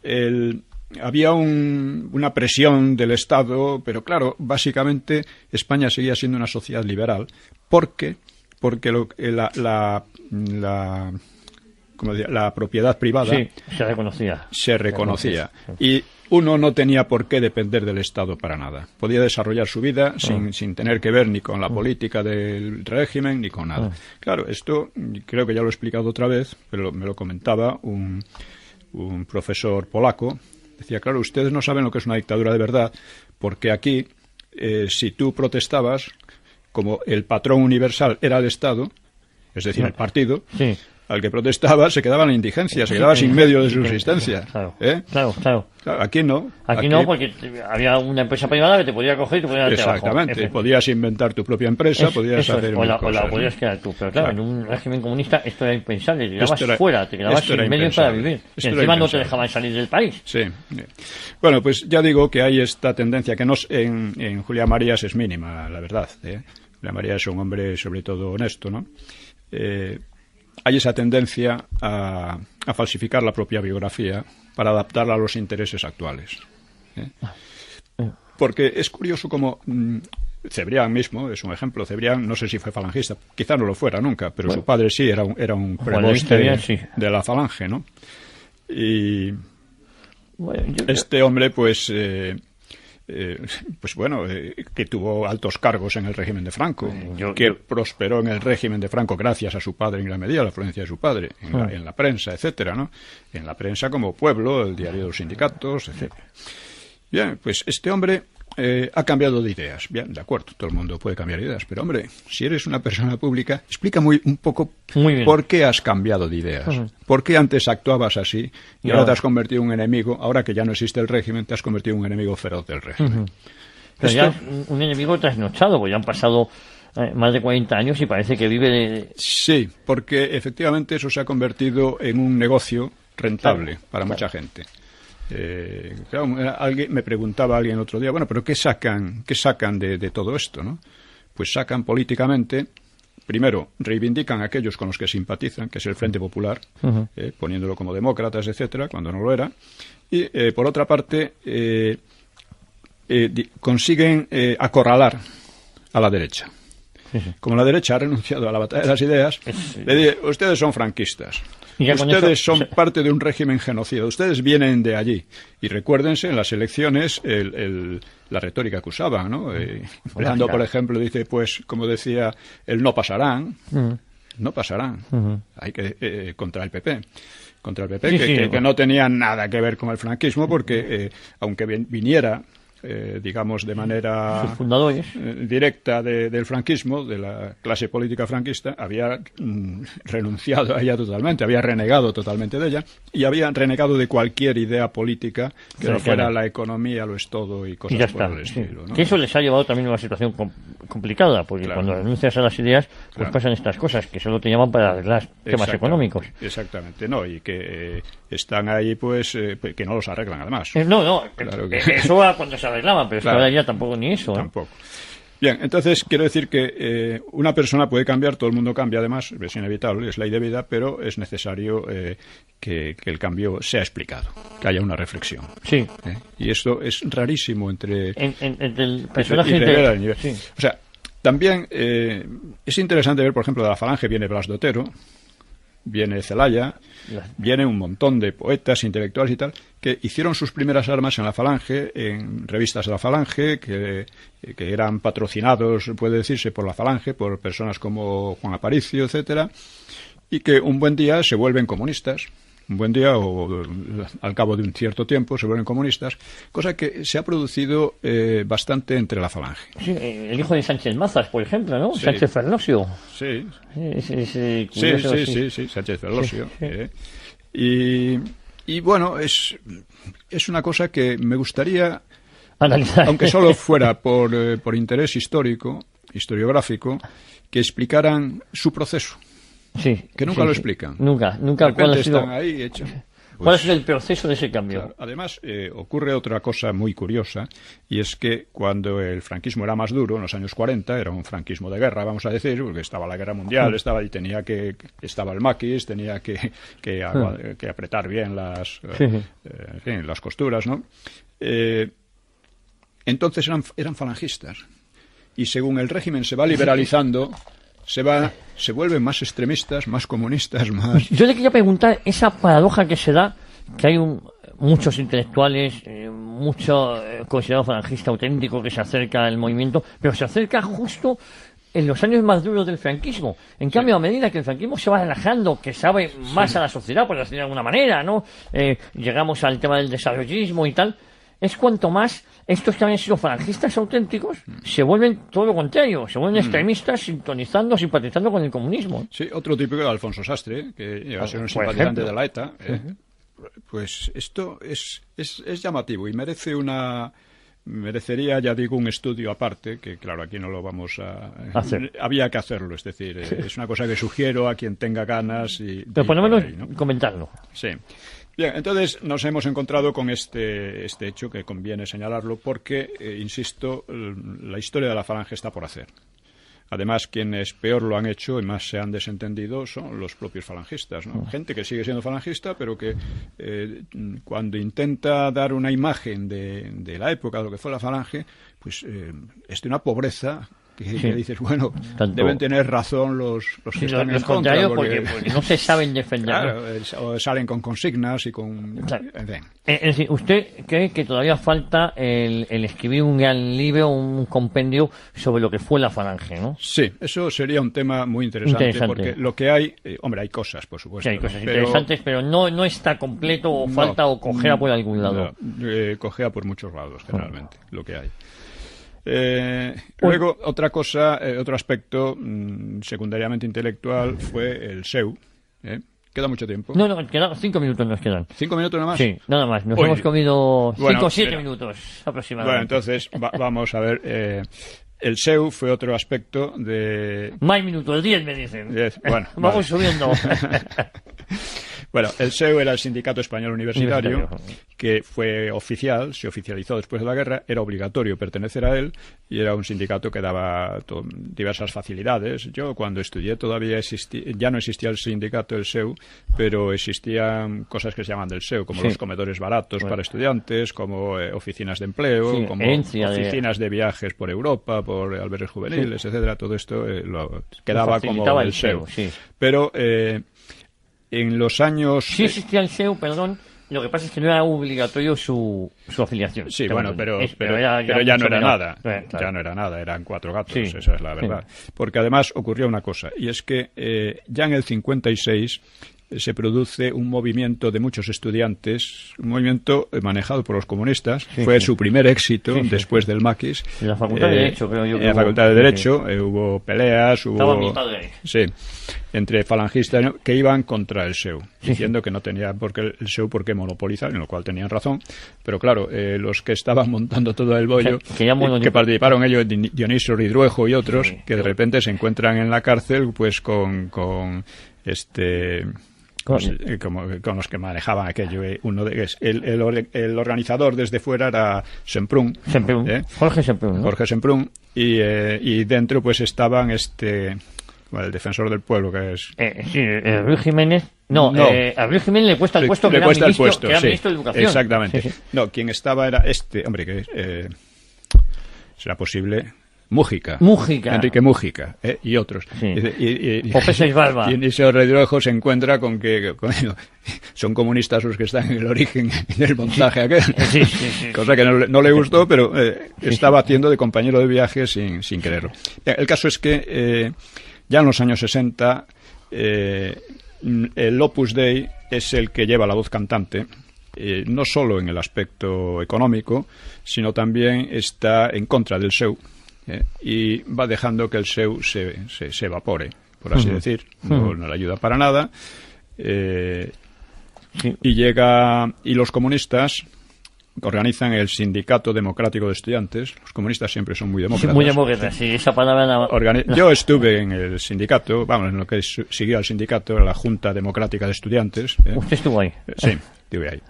había una presión del Estado, pero claro, básicamente España seguía siendo una sociedad liberal. Porque la propiedad privada se reconocía. Y uno no tenía por qué depender del Estado para nada. Podía desarrollar su vida sin tener que ver ni con la política del régimen ni con nada. Claro, esto creo que ya lo he explicado otra vez, pero me lo comentaba un profesor polaco. Decía, claro, ustedes no saben lo que es una dictadura de verdad, porque aquí, si tú protestabas, como el patrón universal era el Estado, es decir, el partido, al que protestaba se quedaba en la indigencia, se quedaba sin medio de subsistencia. Claro. Aquí no. Aquí no, porque había una empresa privada que te podía coger y te podía dar trabajo. Exactamente. Podías inventar tu propia empresa, podías hacer o la podías crear tú. Pero claro, en un régimen comunista esto era impensable. Te quedabas fuera, te quedabas sin medios para vivir. Y encima no te dejaban salir del país. Sí. Bueno, pues ya digo que hay esta tendencia que en Julián Marías es mínima, la verdad. Julián Marías es un hombre sobre todo honesto, ¿no? Hay esa tendencia a falsificar la propia biografía para adaptarla a los intereses actuales. Porque es curioso como Cebrián mismo es un ejemplo. Cebrián, no sé si fue falangista, quizá no lo fuera nunca, pero su padre sí era un preboste de la falange, ¿no? Y este hombre, pues que tuvo altos cargos en el régimen de Franco, que prosperó en el régimen de Franco gracias a su padre en gran medida, a la influencia de su padre, en la prensa, etcétera, ¿no? En la prensa como Pueblo, el diario de los sindicatos, etcétera. Bien, pues este hombre ha cambiado de ideas. Bien, de acuerdo, todo el mundo puede cambiar ideas, pero hombre, si eres una persona pública, explica un poco por qué has cambiado de ideas. ¿Por qué antes actuabas así y ahora te has convertido en un enemigo? Ahora que ya no existe el régimen, te has convertido en un enemigo feroz del régimen. Pero ya un enemigo trasnochado, porque ya han pasado más de 40 años y parece que vive de... Sí, porque efectivamente eso se ha convertido en un negocio rentable para mucha gente. Me preguntaba alguien otro día, bueno, pero ¿qué sacan de todo esto, no? Pues sacan políticamente, primero, reivindican a aquellos con los que simpatizan, que es el Frente Popular, poniéndolo como demócratas, etcétera, cuando no lo era, y por otra parte consiguen acorralar a la derecha. Como la derecha ha renunciado a la batalla de las ideas, le dice, ustedes son franquistas. Ustedes son parte de un régimen genocida. Ustedes vienen de allí. Y recuérdense en las elecciones la retórica que usaban, ¿no? Empleando, por ejemplo, dice, pues, como decía, el no pasarán. No pasarán. Hay que contra el PP. Contra el PP, que no tenía nada que ver con el franquismo, porque aunque viniera digamos, de manera directa del franquismo, de la clase política franquista, había renunciado a ella totalmente, había renegado totalmente de ella y había renegado de cualquier idea política que no fuera la economía, lo es todo y cosas por el estilo, ¿no? Que eso les ha llevado también a una situación complicada, porque cuando renuncias a las ideas, pues pasan estas cosas, que solo te llaman para arreglar temas económicos. Exactamente, no, y que están ahí, pues, que no los arreglan, además. Claro que... eso va cuando se arreglaban, pero es que ahora ya tampoco ni eso. Tampoco. Bien, entonces quiero decir que una persona puede cambiar, todo el mundo cambia, además, es inevitable, es ley de vida, pero es necesario que el cambio sea explicado, que haya una reflexión. Sí. Y esto es rarísimo entre el personaje sí. O sea, también es interesante ver, por ejemplo, de la Falange viene Blas de Otero, viene Zelaya, viene un montón de poetas, intelectuales y tal, que hicieron sus primeras armas en la Falange, en revistas de la Falange, que eran patrocinados, puede decirse, por la Falange, por personas como Juan Aparicio, etcétera, y que un buen día se vuelven comunistas. Un buen día o al cabo de un cierto tiempo se vuelven comunistas, cosa que se ha producido bastante entre la Falange. Sí, el hijo de Sánchez Mazas, por ejemplo, ¿no? Sí. Sánchez Ferlosio. Sí. Sí, Sánchez Ferlosio. Y bueno, es una cosa que me gustaría analizar, aunque solo fuera por interés historiográfico, que explicaran su proceso. Sí, que nunca lo explican. Nunca. De repente están ahí hechos. ¿Cuál es el proceso de ese cambio? Claro, además, ocurre otra cosa muy curiosa, y es que cuando el franquismo era más duro, en los años 40, era un franquismo de guerra, vamos a decir, porque estaba la guerra mundial, estaba el maquis, tenía que apretar bien las costuras, ¿no? Entonces eran falangistas. Y según el régimen se va liberalizando, se vuelven más extremistas, más comunistas, más... Yo le quería preguntar esa paradoja que se da, que hay muchos intelectuales, mucho considerado falangista auténtico que se acerca al movimiento, pero se acerca justo en los años más duros del franquismo. En cambio, a medida que el franquismo se va relajando, que sabe más a la sociedad, por decirlo de alguna manera, ¿no? Llegamos al tema del desarrollismo y tal, es cuanto más estos que habían sido falangistas auténticos se vuelven todo lo contrario, se vuelven extremistas simpatizando con el comunismo. Sí, otro típico de Alfonso Sastre, que llega a ser un simpatizante de la ETA. Pues esto es llamativo y merecería, ya digo, un estudio aparte, que claro, aquí no lo vamos a hacer. Había que hacerlo, es decir, es una cosa que sugiero a quien tenga ganas. Pero por lo menos comentarlo. Sí. Bien, entonces nos hemos encontrado con este hecho que conviene señalarlo porque, insisto, la historia de la falange está por hacer. Además, quienes peor lo han hecho y más se han desentendido son los propios falangistas, ¿no? Gente que sigue siendo falangista, pero que cuando intenta dar una imagen de la época de lo que fue la falange, pues es de una pobreza que dices, bueno, deben tener razón los que están en contra. Porque no se saben defender. Claro, o salen con consignas y con... Claro. En fin. Es decir, ¿usted cree que todavía falta el escribir un gran libro, un compendio sobre lo que fue la falange, no? Sí, eso sería un tema muy interesante. Porque lo que hay... hombre, hay cosas, por supuesto. Sí, hay cosas interesantes, pero no está completo o falta o cojea por algún lado. Cojea por muchos lados, generalmente, lo que hay. Luego, otra cosa, otro aspecto secundariamente intelectual fue el SEU. ¿Queda mucho tiempo? No, quedan 5 minutos nos quedan. ¿5 minutos nada más? Sí, nada más. Nos hemos comido 5 o 7 minutos aproximadamente. Bueno, entonces vamos a ver. El SEU fue otro aspecto de... Más minutos, 10 me dicen. 10, bueno. Vamos subiendo. Bueno, el SEU era el Sindicato Español Universitario, que fue oficial, se oficializó después de la guerra, era obligatorio pertenecer a él y era un sindicato que daba diversas facilidades. Yo cuando estudié todavía ya no existía el sindicato del SEU, pero existían cosas que se llaman del SEU, como los comedores baratos para estudiantes, como oficinas de empleo, como oficinas de viajes por Europa, por albergues juveniles, etcétera. Todo esto quedaba como el SEU. Pero... en los años... Sí existía el SEU, perdón, lo que pasa es que no era obligatorio su afiliación. Sí, bueno, pero ya no era nada. Claro. Ya no era nada, eran 4 gatos, esa es la verdad. Porque además ocurrió una cosa, y es que ya en el 56 se produce un movimiento de muchos estudiantes, un movimiento manejado por los comunistas. Fue su primer éxito después del maquis. En la Facultad de Derecho, creo yo. En la Facultad de Derecho hubo peleas, Estaba mi padre. Sí, entre falangistas que iban contra el SEU, diciendo que no tenía el SEU por qué monopolizar, en lo cual tenían razón. Pero claro, los que estaban montando todo el bollo, que participaron ellos, Dionisio Ridruejo y otros, que de repente se encuentran en la cárcel pues con los que manejaban aquello. El organizador desde fuera era Semprún. Jorge Semprún, ¿no? Jorge Semprún. Y dentro pues estaban el defensor del pueblo, que es... Ruiz Jiménez. No. A Ruiz Jiménez le cuesta el puesto que era ministro de Educación. Exactamente. No, quien estaba era hombre, que será posible... Mújica. Enrique Mújica, y otros. O Peces Barba. Y Dionisio Ridruejo se encuentra con que son comunistas los que están en el origen del montaje aquel. Cosa que no le gustó, pero estaba haciendo de compañero de viaje sin quererlo. El caso es que ya en los años 60 el Opus Dei es el que lleva la voz cantante. No solo en el aspecto económico, sino también está en contra del SEU. Y va dejando que el SEU se evapore, por así decir. No le ayuda para nada. Y los comunistas organizan el Sindicato Democrático de Estudiantes. Los comunistas siempre son muy demócratas. Muy demócratas, sí, esa palabra... Yo estuve en el sindicato, en lo que siguió al sindicato, en la Junta Democrática de Estudiantes. ¿Usted estuvo ahí? Sí, estuve ahí.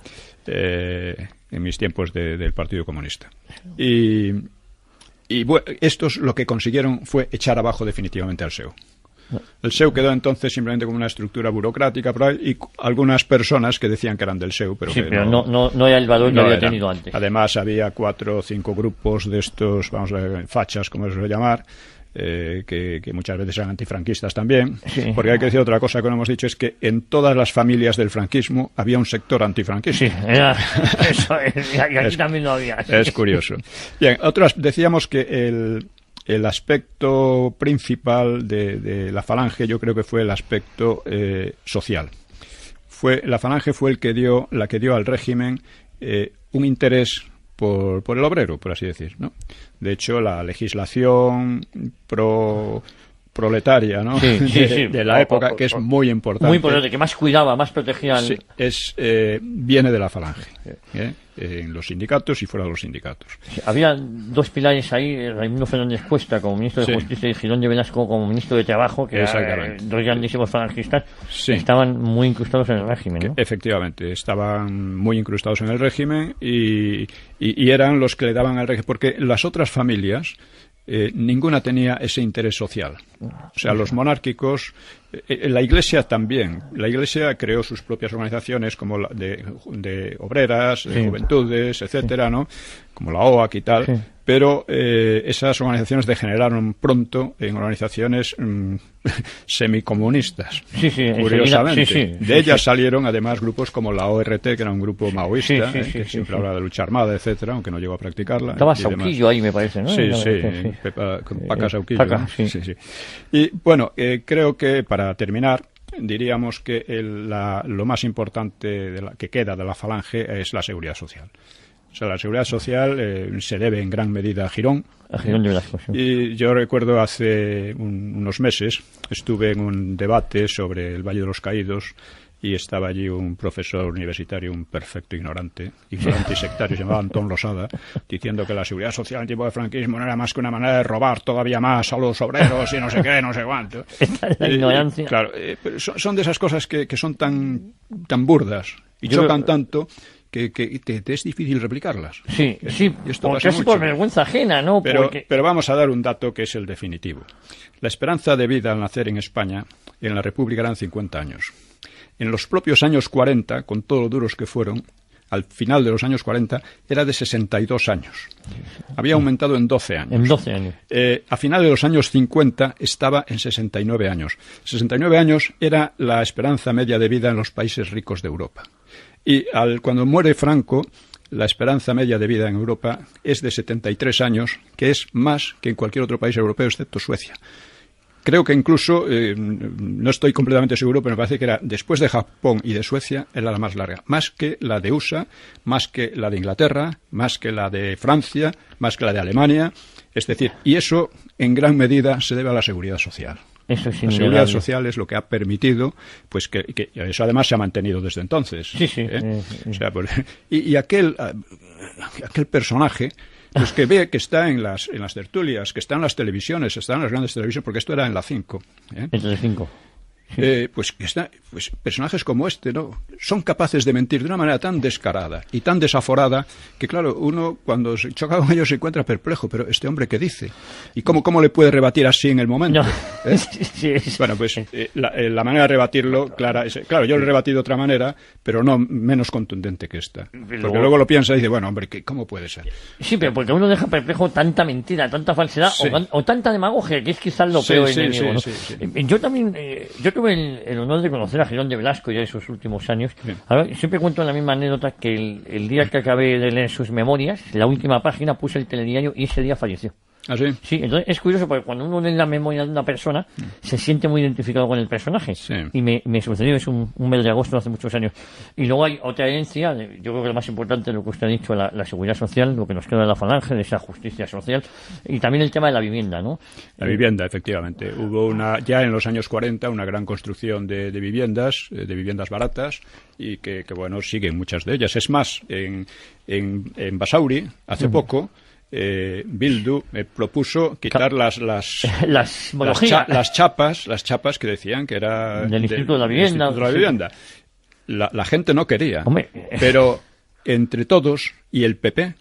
En mis tiempos del Partido Comunista. Y bueno, estos lo que consiguieron fue echar abajo definitivamente al SEU. El SEU quedó entonces simplemente como una estructura burocrática por ahí, y algunas personas que decían que eran del SEU, pero, sí, pero no era el valor que había tenido antes. Además había 4 o 5 grupos de estos, vamos a ver, fachas, como se suele llamar, que muchas veces eran antifranquistas también, sí. Porque hay que decir otra cosa que no hemos dicho, es que en todas las familias del franquismo había un sector antifranquista. Sí, eso es, y aquí también lo había. Sí. Es curioso. Bien, decíamos que el aspecto principal de la Falange, yo creo que fue el aspecto social. La Falange fue la que dio al régimen un interés por el obrero, por así decir, ¿no? De hecho, la legislación proletaria, ¿no? De la época, que es muy importante. Muy importante, que más cuidaba, más protegía. Sí, viene de la Falange, en los sindicatos y fuera de los sindicatos. Sí, había 2 pilares ahí, Raimundo Fernández Cuesta como ministro de Justicia y Girón de Velasco como ministro de Trabajo, que eran 2 grandísimos falangistas, estaban muy incrustados en el régimen, ¿no? Efectivamente, estaban muy incrustados en el régimen y eran los que le daban al régimen, porque las otras familias ninguna tenía ese interés social. O sea, los monárquicos, la Iglesia también. La Iglesia creó sus propias organizaciones como de obreras, de juventudes, etcétera, ¿no? Como la OAC y tal. Sí. Pero esas organizaciones degeneraron pronto en organizaciones semicomunistas. Curiosamente. De ellas salieron además grupos como la ORT, que era un grupo maoísta, que siempre hablaba de lucha armada, etcétera, aunque no llegó a practicarla. Estaba Sauquillo ahí, me parece, ¿no? Sí. Paca Sauquillo. Paca, ¿no? Sí. Y bueno, creo que para terminar, diríamos que lo más importante que queda de la Falange es la seguridad social. O sea, la seguridad social se debe en gran medida a Girón. A Girón de Velasco, sí. Y yo recuerdo hace unos meses estuve en un debate sobre el Valle de los Caídos y estaba allí un profesor universitario, un perfecto ignorante y sectario, se llamaba Antón Losada, diciendo que la seguridad social en tiempo de franquismo no era más que una manera de robar todavía más a los obreros y no sé qué, no sé cuánto. La ignorancia. Claro, pero son de esas cosas que son tan burdas y chocan tanto que te es difícil replicarlas. Sí, casi por vergüenza ajena, ¿no? Pero vamos a dar un dato que es el definitivo. La esperanza de vida al nacer en España, en la República, eran 50 años. En los propios años 40, con todo lo duros que fueron, al final de los años 40, era de 62 años. Había aumentado en 12 años. En 12 años. A final de los años 50 estaba en 69 años. 69 años era la esperanza media de vida en los países ricos de Europa. Y cuando muere Franco, la esperanza media de vida en Europa es de 73 años, que es más que en cualquier otro país europeo, excepto Suecia. Creo que incluso, no estoy completamente seguro, pero me parece que era después de Japón y de Suecia, era la más larga. Más que la de USA, más que la de Inglaterra, más que la de Francia, más que la de Alemania. Es decir, y eso en gran medida se debe a la seguridad social. Eso es la seguridad social es lo que ha permitido, pues que eso además se ha mantenido desde entonces. Sí. O sea, y aquel personaje, pues que ve que está en las tertulias, que está en las televisiones, está en las grandes televisiones, porque esto era en la 5. En la 5. Pues personajes como este, ¿no? Son capaces de mentir de una manera tan descarada y tan desaforada que, claro, uno cuando se choca con ellos se encuentra perplejo. Pero ¿este hombre qué dice? ¿Y cómo le puede rebatir así en el momento? No. Bueno, pues la manera de rebatirlo, claro, yo le rebatí de otra manera, pero no menos contundente que esta. Porque luego lo piensa y dice, bueno, hombre, ¿cómo puede ser? Sí, pero porque uno deja perplejo tanta mentira, tanta falsedad o tanta demagogia, que es quizás lo peor enemigo, ¿no? Yo también... yo tuve el honor de conocer a Girón de Velasco ya en esos últimos años. Ahora, siempre cuento la misma anécdota que el día que acabé de leer sus memorias, la última página, puse el telediario y ese día falleció. ¿Ah, sí? Sí, entonces es curioso porque cuando uno lee la memoria de una persona, se siente muy identificado con el personaje. Sí. Y me sucedió, es un mes de agosto hace muchos años. Y luego hay otra herencia, yo creo que lo más importante es lo que usted ha dicho, la seguridad social, lo que nos queda de la falange, de esa justicia social, y también el tema de la vivienda, ¿no? La vivienda, efectivamente. Hubo ya en los años 40 una gran construcción de viviendas baratas, y que bueno, siguen muchas de ellas. Es más, en Basauri, hace poco, Bildu propuso quitar las chapas que decían que era del Instituto de la Vivienda. Instituto de la Vivienda. La gente no quería, pero entre todos y el PP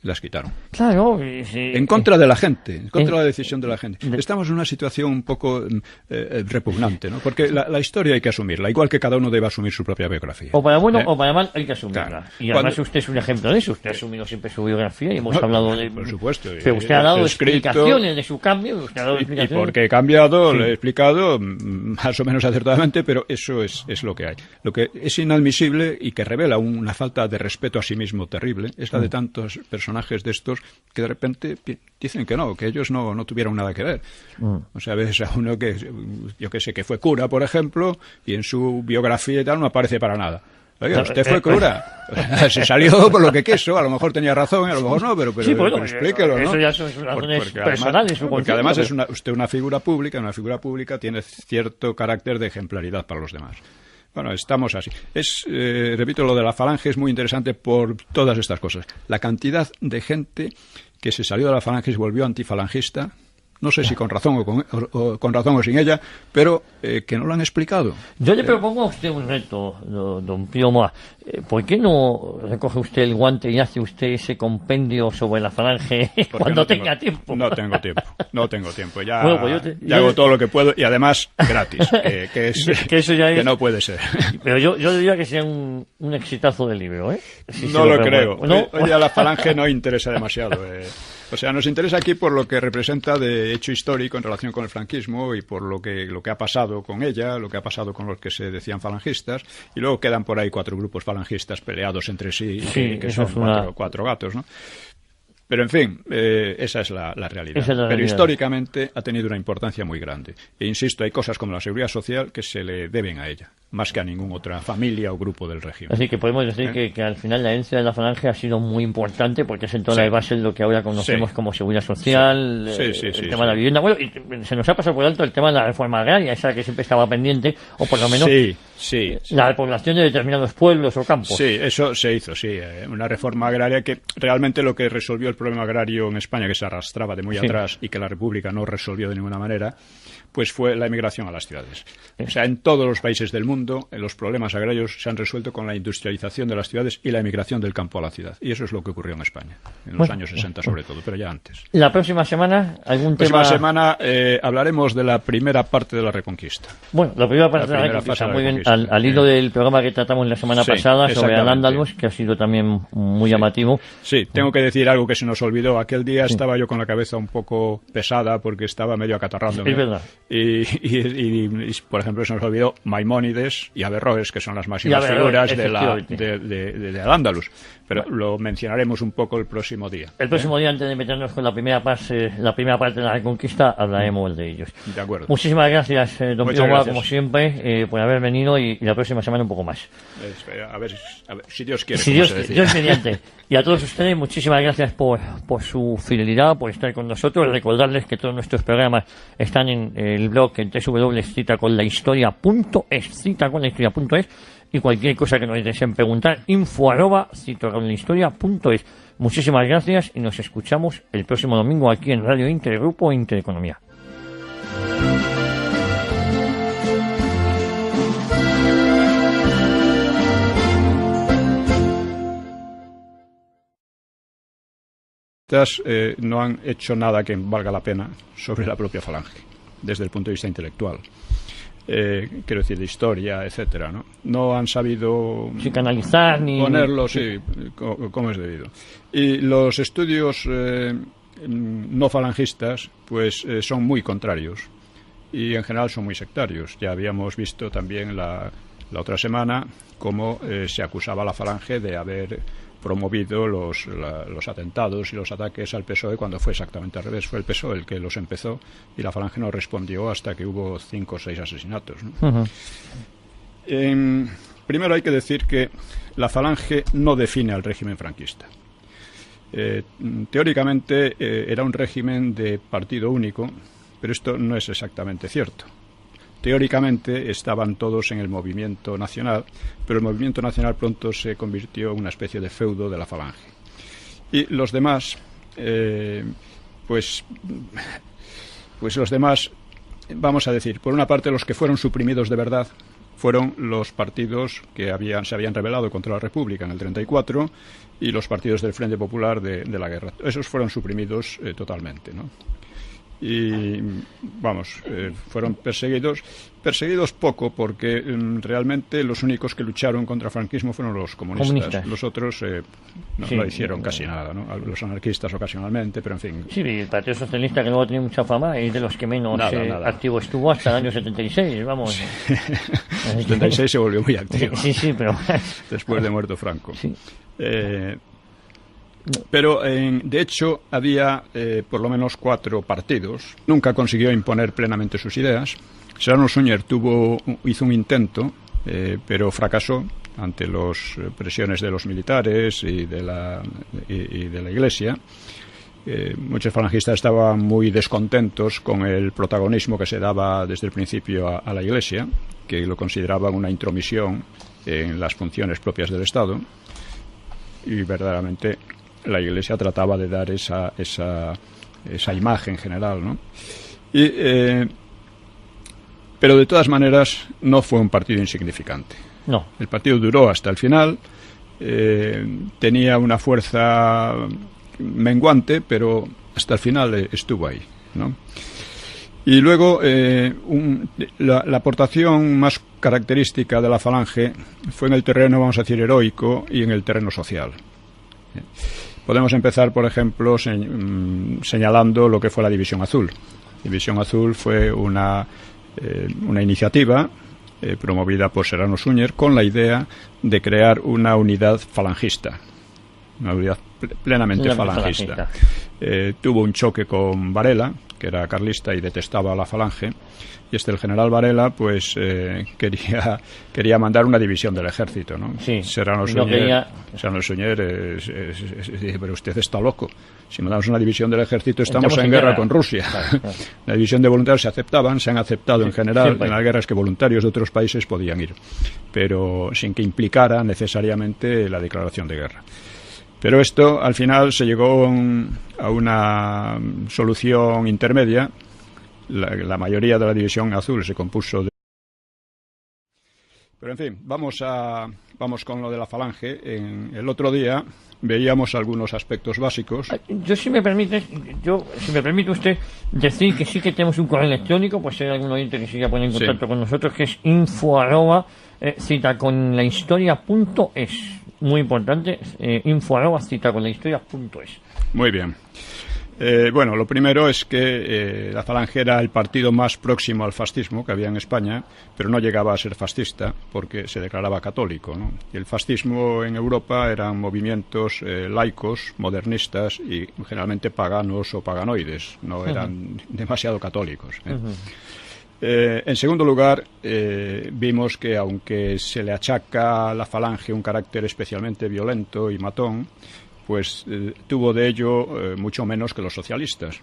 las quitaron. Claro. En contra de la gente, en contra de la decisión de la gente. Estamos en una situación un poco repugnante, ¿no? Porque la historia hay que asumirla, igual que cada uno debe asumir su propia biografía. O para bueno o para mal hay que asumirla. Claro. Y además usted es un ejemplo de eso. Usted ha asumido siempre su biografía y hemos hablado de... Por supuesto. Pero usted ha dado explicaciones de su cambio. Y porque he cambiado, lo he explicado más o menos acertadamente, pero eso es lo que hay. Lo que es inadmisible y que revela una falta de respeto a sí mismo terrible es la de tantos personajes de estos que de repente dicen que no, que ellos no tuvieron nada que ver. O sea, ves a uno que, yo que sé, que fue cura, por ejemplo, y en su biografía y tal no aparece para nada. Oiga, usted fue cura. Se salió por lo que quiso, a lo mejor tenía razón, a lo mejor no, pero explíquelo, ¿no? Eso ya son razones personales. Porque además es usted una figura pública, tiene cierto carácter de ejemplaridad para los demás. Bueno, estamos así. Repito, lo de la falange es muy interesante por todas estas cosas. La cantidad de gente que se salió de la falange y se volvió antifalangista, no sé si con razón o con razón o sin ella, pero que no lo han explicado. Yo le propongo a usted un reto, don Pío Moa. ¿Por qué no recoge usted el guante y hace usted ese compendio sobre la falange cuando tenga tiempo? No tengo tiempo. Ya, bueno, pues ya hago todo lo que puedo y además gratis, que eso ya es, que no puede ser. Pero yo diría que sea un exitazo del libro, ¿eh? No lo creo. ¿No? Hoy a la falange no interesa demasiado. O sea, nos interesa aquí por lo que representa de hecho histórico en relación con el franquismo y por lo que ha pasado con ella, lo que ha pasado con los que se decían falangistas, y luego quedan por ahí 4 grupos falangistas peleados entre sí, que son cuatro gatos, ¿no? Pero, en fin, esa es la realidad. Pero históricamente ha tenido una importancia muy grande. E insisto, hay cosas como la seguridad social que se le deben a ella, más que a ninguna otra familia o grupo del régimen. Así que podemos decir que al final la herencia de la falange ha sido muy importante porque es en toda la base de lo que ahora conocemos como seguridad social, el tema de la vivienda. Bueno, y se nos ha pasado por alto el tema de la reforma agraria, esa que siempre estaba pendiente, o por lo menos la repoblación de determinados pueblos o campos. Sí, eso se hizo, una reforma agraria que realmente lo que resolvió el problema agrario en España, que se arrastraba de muy atrás y que la República no resolvió de ninguna manera, pues fue la emigración a las ciudades. O sea, en todos los países del mundo, los problemas agrarios se han resuelto con la industrialización de las ciudades y la emigración del campo a la ciudad. Y eso es lo que ocurrió en España, en los años 60 sobre todo, pero ya antes. ¿La próxima semana algún tema? La próxima semana hablaremos de la primera parte de la Reconquista. Bueno, la primera parte de la Reconquista, muy bien, al hilo del programa que tratamos la semana pasada sobre Al-Ándalus, que ha sido también muy llamativo. Sí, tengo que decir algo que se nos olvidó. Aquel día estaba yo con la cabeza un poco pesada porque estaba medio acatarrándome. Es verdad. Y, por ejemplo, se nos olvidó Maimónides y Averroes, que son las máximas figuras de Al-Ándalus. Pero lo mencionaremos un poco el próximo día. El próximo día, antes de meternos con la primera parte de la Reconquista, hablaremos de ellos. De acuerdo. Muchísimas gracias, don Pío Moa, como siempre, por haber venido y la próxima semana un poco más. A ver si Dios quiere. Si Dios mediante. Y a todos ustedes, muchísimas gracias por su fidelidad, por estar con nosotros. Recordarles que todos nuestros programas están en el blog en www.citaconlahistoria.es, y cualquier cosa que nos deseen preguntar, info@citaconlahistoria.es. Muchísimas gracias y nos escuchamos el próximo domingo aquí en Radio Intergrupo Intereconomía. No han hecho nada que valga la pena sobre la propia falange, desde el punto de vista intelectual. Quiero decir, de historia, etcétera, no han sabido canalizar ni ponerlo como es debido. Y los estudios no falangistas pues son muy contrarios y en general son muy sectarios. Ya habíamos visto también la otra semana cómo se acusaba a la falange de haber promovido los atentados y los ataques al PSOE cuando fue exactamente al revés. Fue el PSOE el que los empezó y la Falange no respondió hasta que hubo 5 o 6 asesinatos, ¿no? Primero hay que decir que la Falange no define al régimen franquista. Teóricamente era un régimen de partido único, pero esto no es exactamente cierto. Teóricamente estaban todos en el movimiento nacional, pero el movimiento nacional pronto se convirtió en una especie de feudo de la Falange. Y los demás, pues los demás, vamos a decir, por una parte los que fueron suprimidos de verdad fueron los partidos que se habían rebelado contra la República en el 34 y los partidos del Frente Popular de la guerra. Esos fueron suprimidos totalmente, ¿no? Y fueron perseguidos poco, porque realmente los únicos que lucharon contra el franquismo fueron los comunistas. Los otros no hicieron casi nada, ¿no? Los anarquistas ocasionalmente, pero en fin. Sí, y el Partido Socialista, que luego tenía mucha fama, es de los que menos activo estuvo hasta el año 76, vamos. Sí. En el 76 se volvió muy activo. Sí, pero después de muerto Franco. Sí. Pero, de hecho, había por lo menos 4 partidos. Nunca consiguió imponer plenamente sus ideas. Serrano Suñer hizo un intento, pero fracasó ante las presiones de los militares y de la Iglesia. Muchos falangistas estaban muy descontentos con el protagonismo que se daba desde el principio a la Iglesia, que lo consideraban una intromisión en las funciones propias del Estado. Y verdaderamente la Iglesia trataba de dar esa imagen general, ¿no? Pero de todas maneras no fue un partido insignificante. No. El partido duró hasta el final, tenía una fuerza menguante, pero hasta el final estuvo ahí, ¿no? Y luego la aportación más característica de la Falange fue en el terreno, vamos a decir, heroico y en el terreno social. Podemos empezar, por ejemplo, señalando lo que fue la División Azul. División Azul fue una iniciativa promovida por Serrano Suñer con la idea de crear una unidad falangista, una unidad plenamente falangista. Tuvo un choque con Varela, que era carlista y detestaba a la Falange, y el general Varela pues quería mandar una división del ejército, ¿no? Sí, Serrano Suñer dice, pero usted está loco, si mandamos una división del ejército estamos en guerra con Rusia. Claro. La división de voluntarios se han aceptado en general en las guerras, que voluntarios de otros países podían ir, pero sin que implicara necesariamente la declaración de guerra. Pero esto, al final, se llegó a una solución intermedia. La mayoría de la División Azul se compuso de... Pero, en fin, vamos con lo de la Falange. El otro día veíamos algunos aspectos básicos. Si me permite usted decir que sí que tenemos un correo electrónico, pues si hay algún oyente que se quiera poner en contacto con nosotros, que es info@citaconlahistoria.es. Muy importante, info@citaconlahistoria.es. Muy bien. Lo primero es que la Falange era el partido más próximo al fascismo que había en España, pero no llegaba a ser fascista porque se declaraba católico, ¿no? Y el fascismo en Europa eran movimientos laicos, modernistas y generalmente paganos o paganoides, no eran demasiado católicos. En segundo lugar, vimos que aunque se le achaca a la Falange un carácter especialmente violento y matón, pues tuvo de ello mucho menos que los socialistas,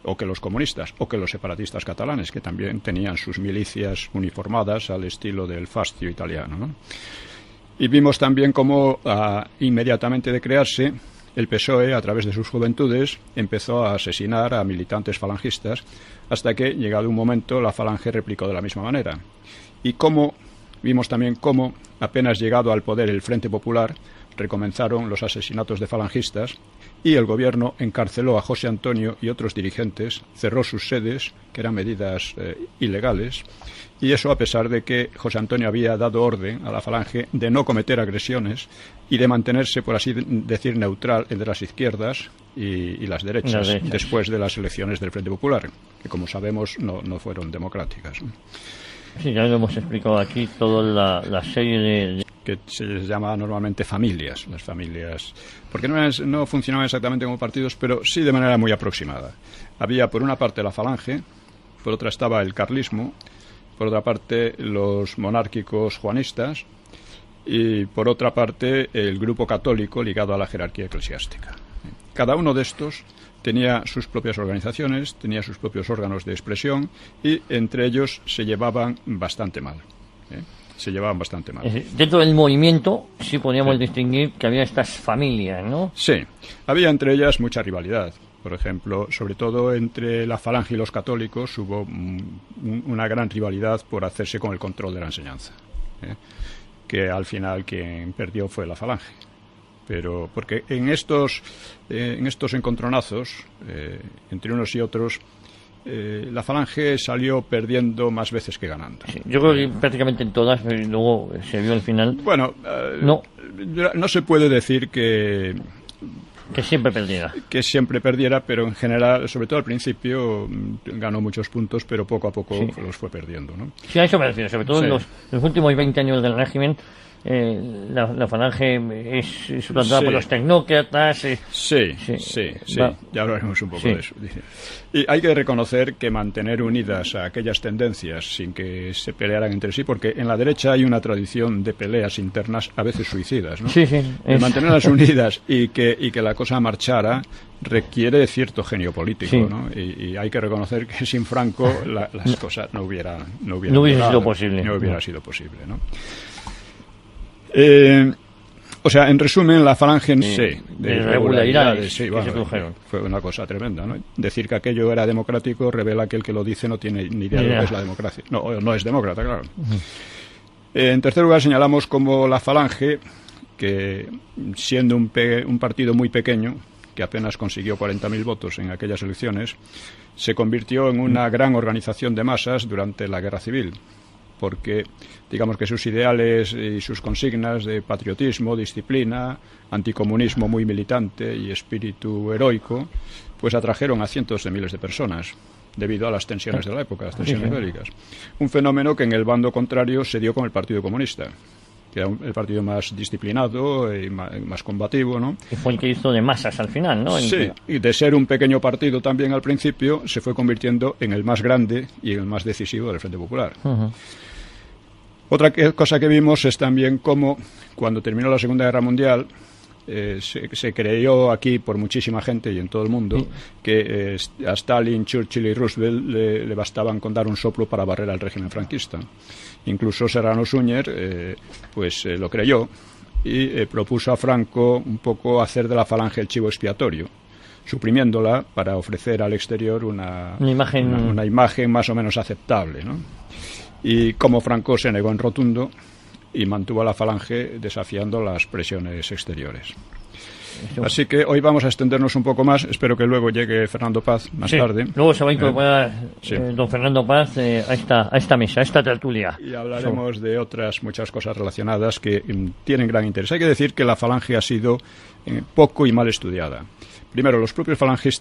o que los comunistas, o que los separatistas catalanes, que también tenían sus milicias uniformadas al estilo del fascio italiano, ¿no? Y vimos también cómo inmediatamente de crearse, el PSOE, a través de sus juventudes, empezó a asesinar a militantes falangistas, hasta que, llegado un momento, la Falange replicó de la misma manera. Y vimos también cómo, apenas llegado al poder el Frente Popular, recomenzaron los asesinatos de falangistas y el gobierno encarceló a José Antonio y otros dirigentes, cerró sus sedes, que eran medidas ilegales, y eso a pesar de que José Antonio había dado orden a la Falange de no cometer agresiones y de mantenerse, por así decir, neutral entre las izquierdas y las derechas, después de las elecciones del Frente Popular, que como sabemos no fueron democráticas. Sí, ya lo hemos explicado aquí, toda la serie de... que se les llama normalmente familias, las familias, porque no funcionaban exactamente como partidos, pero sí de manera muy aproximada. Había por una parte la Falange, por otra estaba el carlismo, por otra parte los monárquicos juanistas y por otra parte el grupo católico ligado a la jerarquía eclesiástica. Cada uno de estos tenía sus propias organizaciones, tenía sus propios órganos de expresión y entre ellos se llevaban bastante mal. Se llevaban bastante mal. Dentro del movimiento sí podíamos distinguir que había estas familias, ¿no? Sí, había entre ellas mucha rivalidad. Por ejemplo, sobre todo entre la Falange y los católicos hubo una gran rivalidad por hacerse con el control de la enseñanza, que al final quien perdió fue la Falange. Pero porque en estos encontronazos entre unos y otros, la Falange salió perdiendo más veces que ganando. Sí, yo creo que prácticamente en todas, luego se vio al final. Bueno, no se puede decir que siempre perdiera. Que siempre perdiera, pero en general, sobre todo al principio, ganó muchos puntos, pero poco a poco los fue perdiendo, ¿no? Sí, a eso me refiero, sobre todo en los últimos 20 años del régimen. La Falange es suplantada por los tecnócratas. Sí. Ya hablaremos un poco de eso. Y hay que reconocer que mantener unidas a aquellas tendencias sin que se pelearan entre sí, porque en la derecha hay una tradición de peleas internas a veces suicidas, ¿no? Mantenerlas unidas y que la cosa marchara requiere cierto genio político, ¿no? Y hay que reconocer que sin Franco las cosas no hubieran sido posible. No hubiera sido posible, ¿no? O sea, en resumen, la Falange de irregularidades que se produjeron. Fue una cosa tremenda, ¿no? Decir que aquello era democrático revela que el que lo dice no tiene ni idea de lo que es la democracia. No es demócrata, claro. En tercer lugar, señalamos como la Falange, que siendo un partido muy pequeño, que apenas consiguió 40.000 votos en aquellas elecciones, se convirtió en una gran organización de masas durante la Guerra Civil, porque digamos que sus ideales y sus consignas de patriotismo, disciplina, anticomunismo muy militante y espíritu heroico, pues atrajeron a cientos de miles de personas debido a las tensiones de la época, las tensiones bélicas. Un fenómeno que en el bando contrario se dio con el Partido Comunista, que era el partido más disciplinado y más combativo, ¿no? Y fue el que hizo de masas al final, ¿no? Sí, y de ser un pequeño partido también al principio, se fue convirtiendo en el más grande y el más decisivo del Frente Popular. Otra cosa que vimos es también cómo, cuando terminó la Segunda Guerra Mundial, se creyó aquí por muchísima gente y en todo el mundo que a Stalin, Churchill y Roosevelt le bastaban con dar un soplo para barrer al régimen franquista. Incluso Serrano Suñer lo creyó y propuso a Franco un poco hacer de la Falange el chivo expiatorio, suprimiéndola para ofrecer al exterior una imagen más o menos aceptable, ¿no? Y como Franco se negó en rotundo y mantuvo a la Falange desafiando las presiones exteriores. Así que hoy vamos a extendernos un poco más. Espero que luego llegue Fernando Paz más tarde. Luego se va a incorporar don Fernando Paz a esta mesa, a esta tertulia. Y hablaremos de otras muchas cosas relacionadas que tienen gran interés. Hay que decir que la Falange ha sido poco y mal estudiada. Primero, los propios falangistas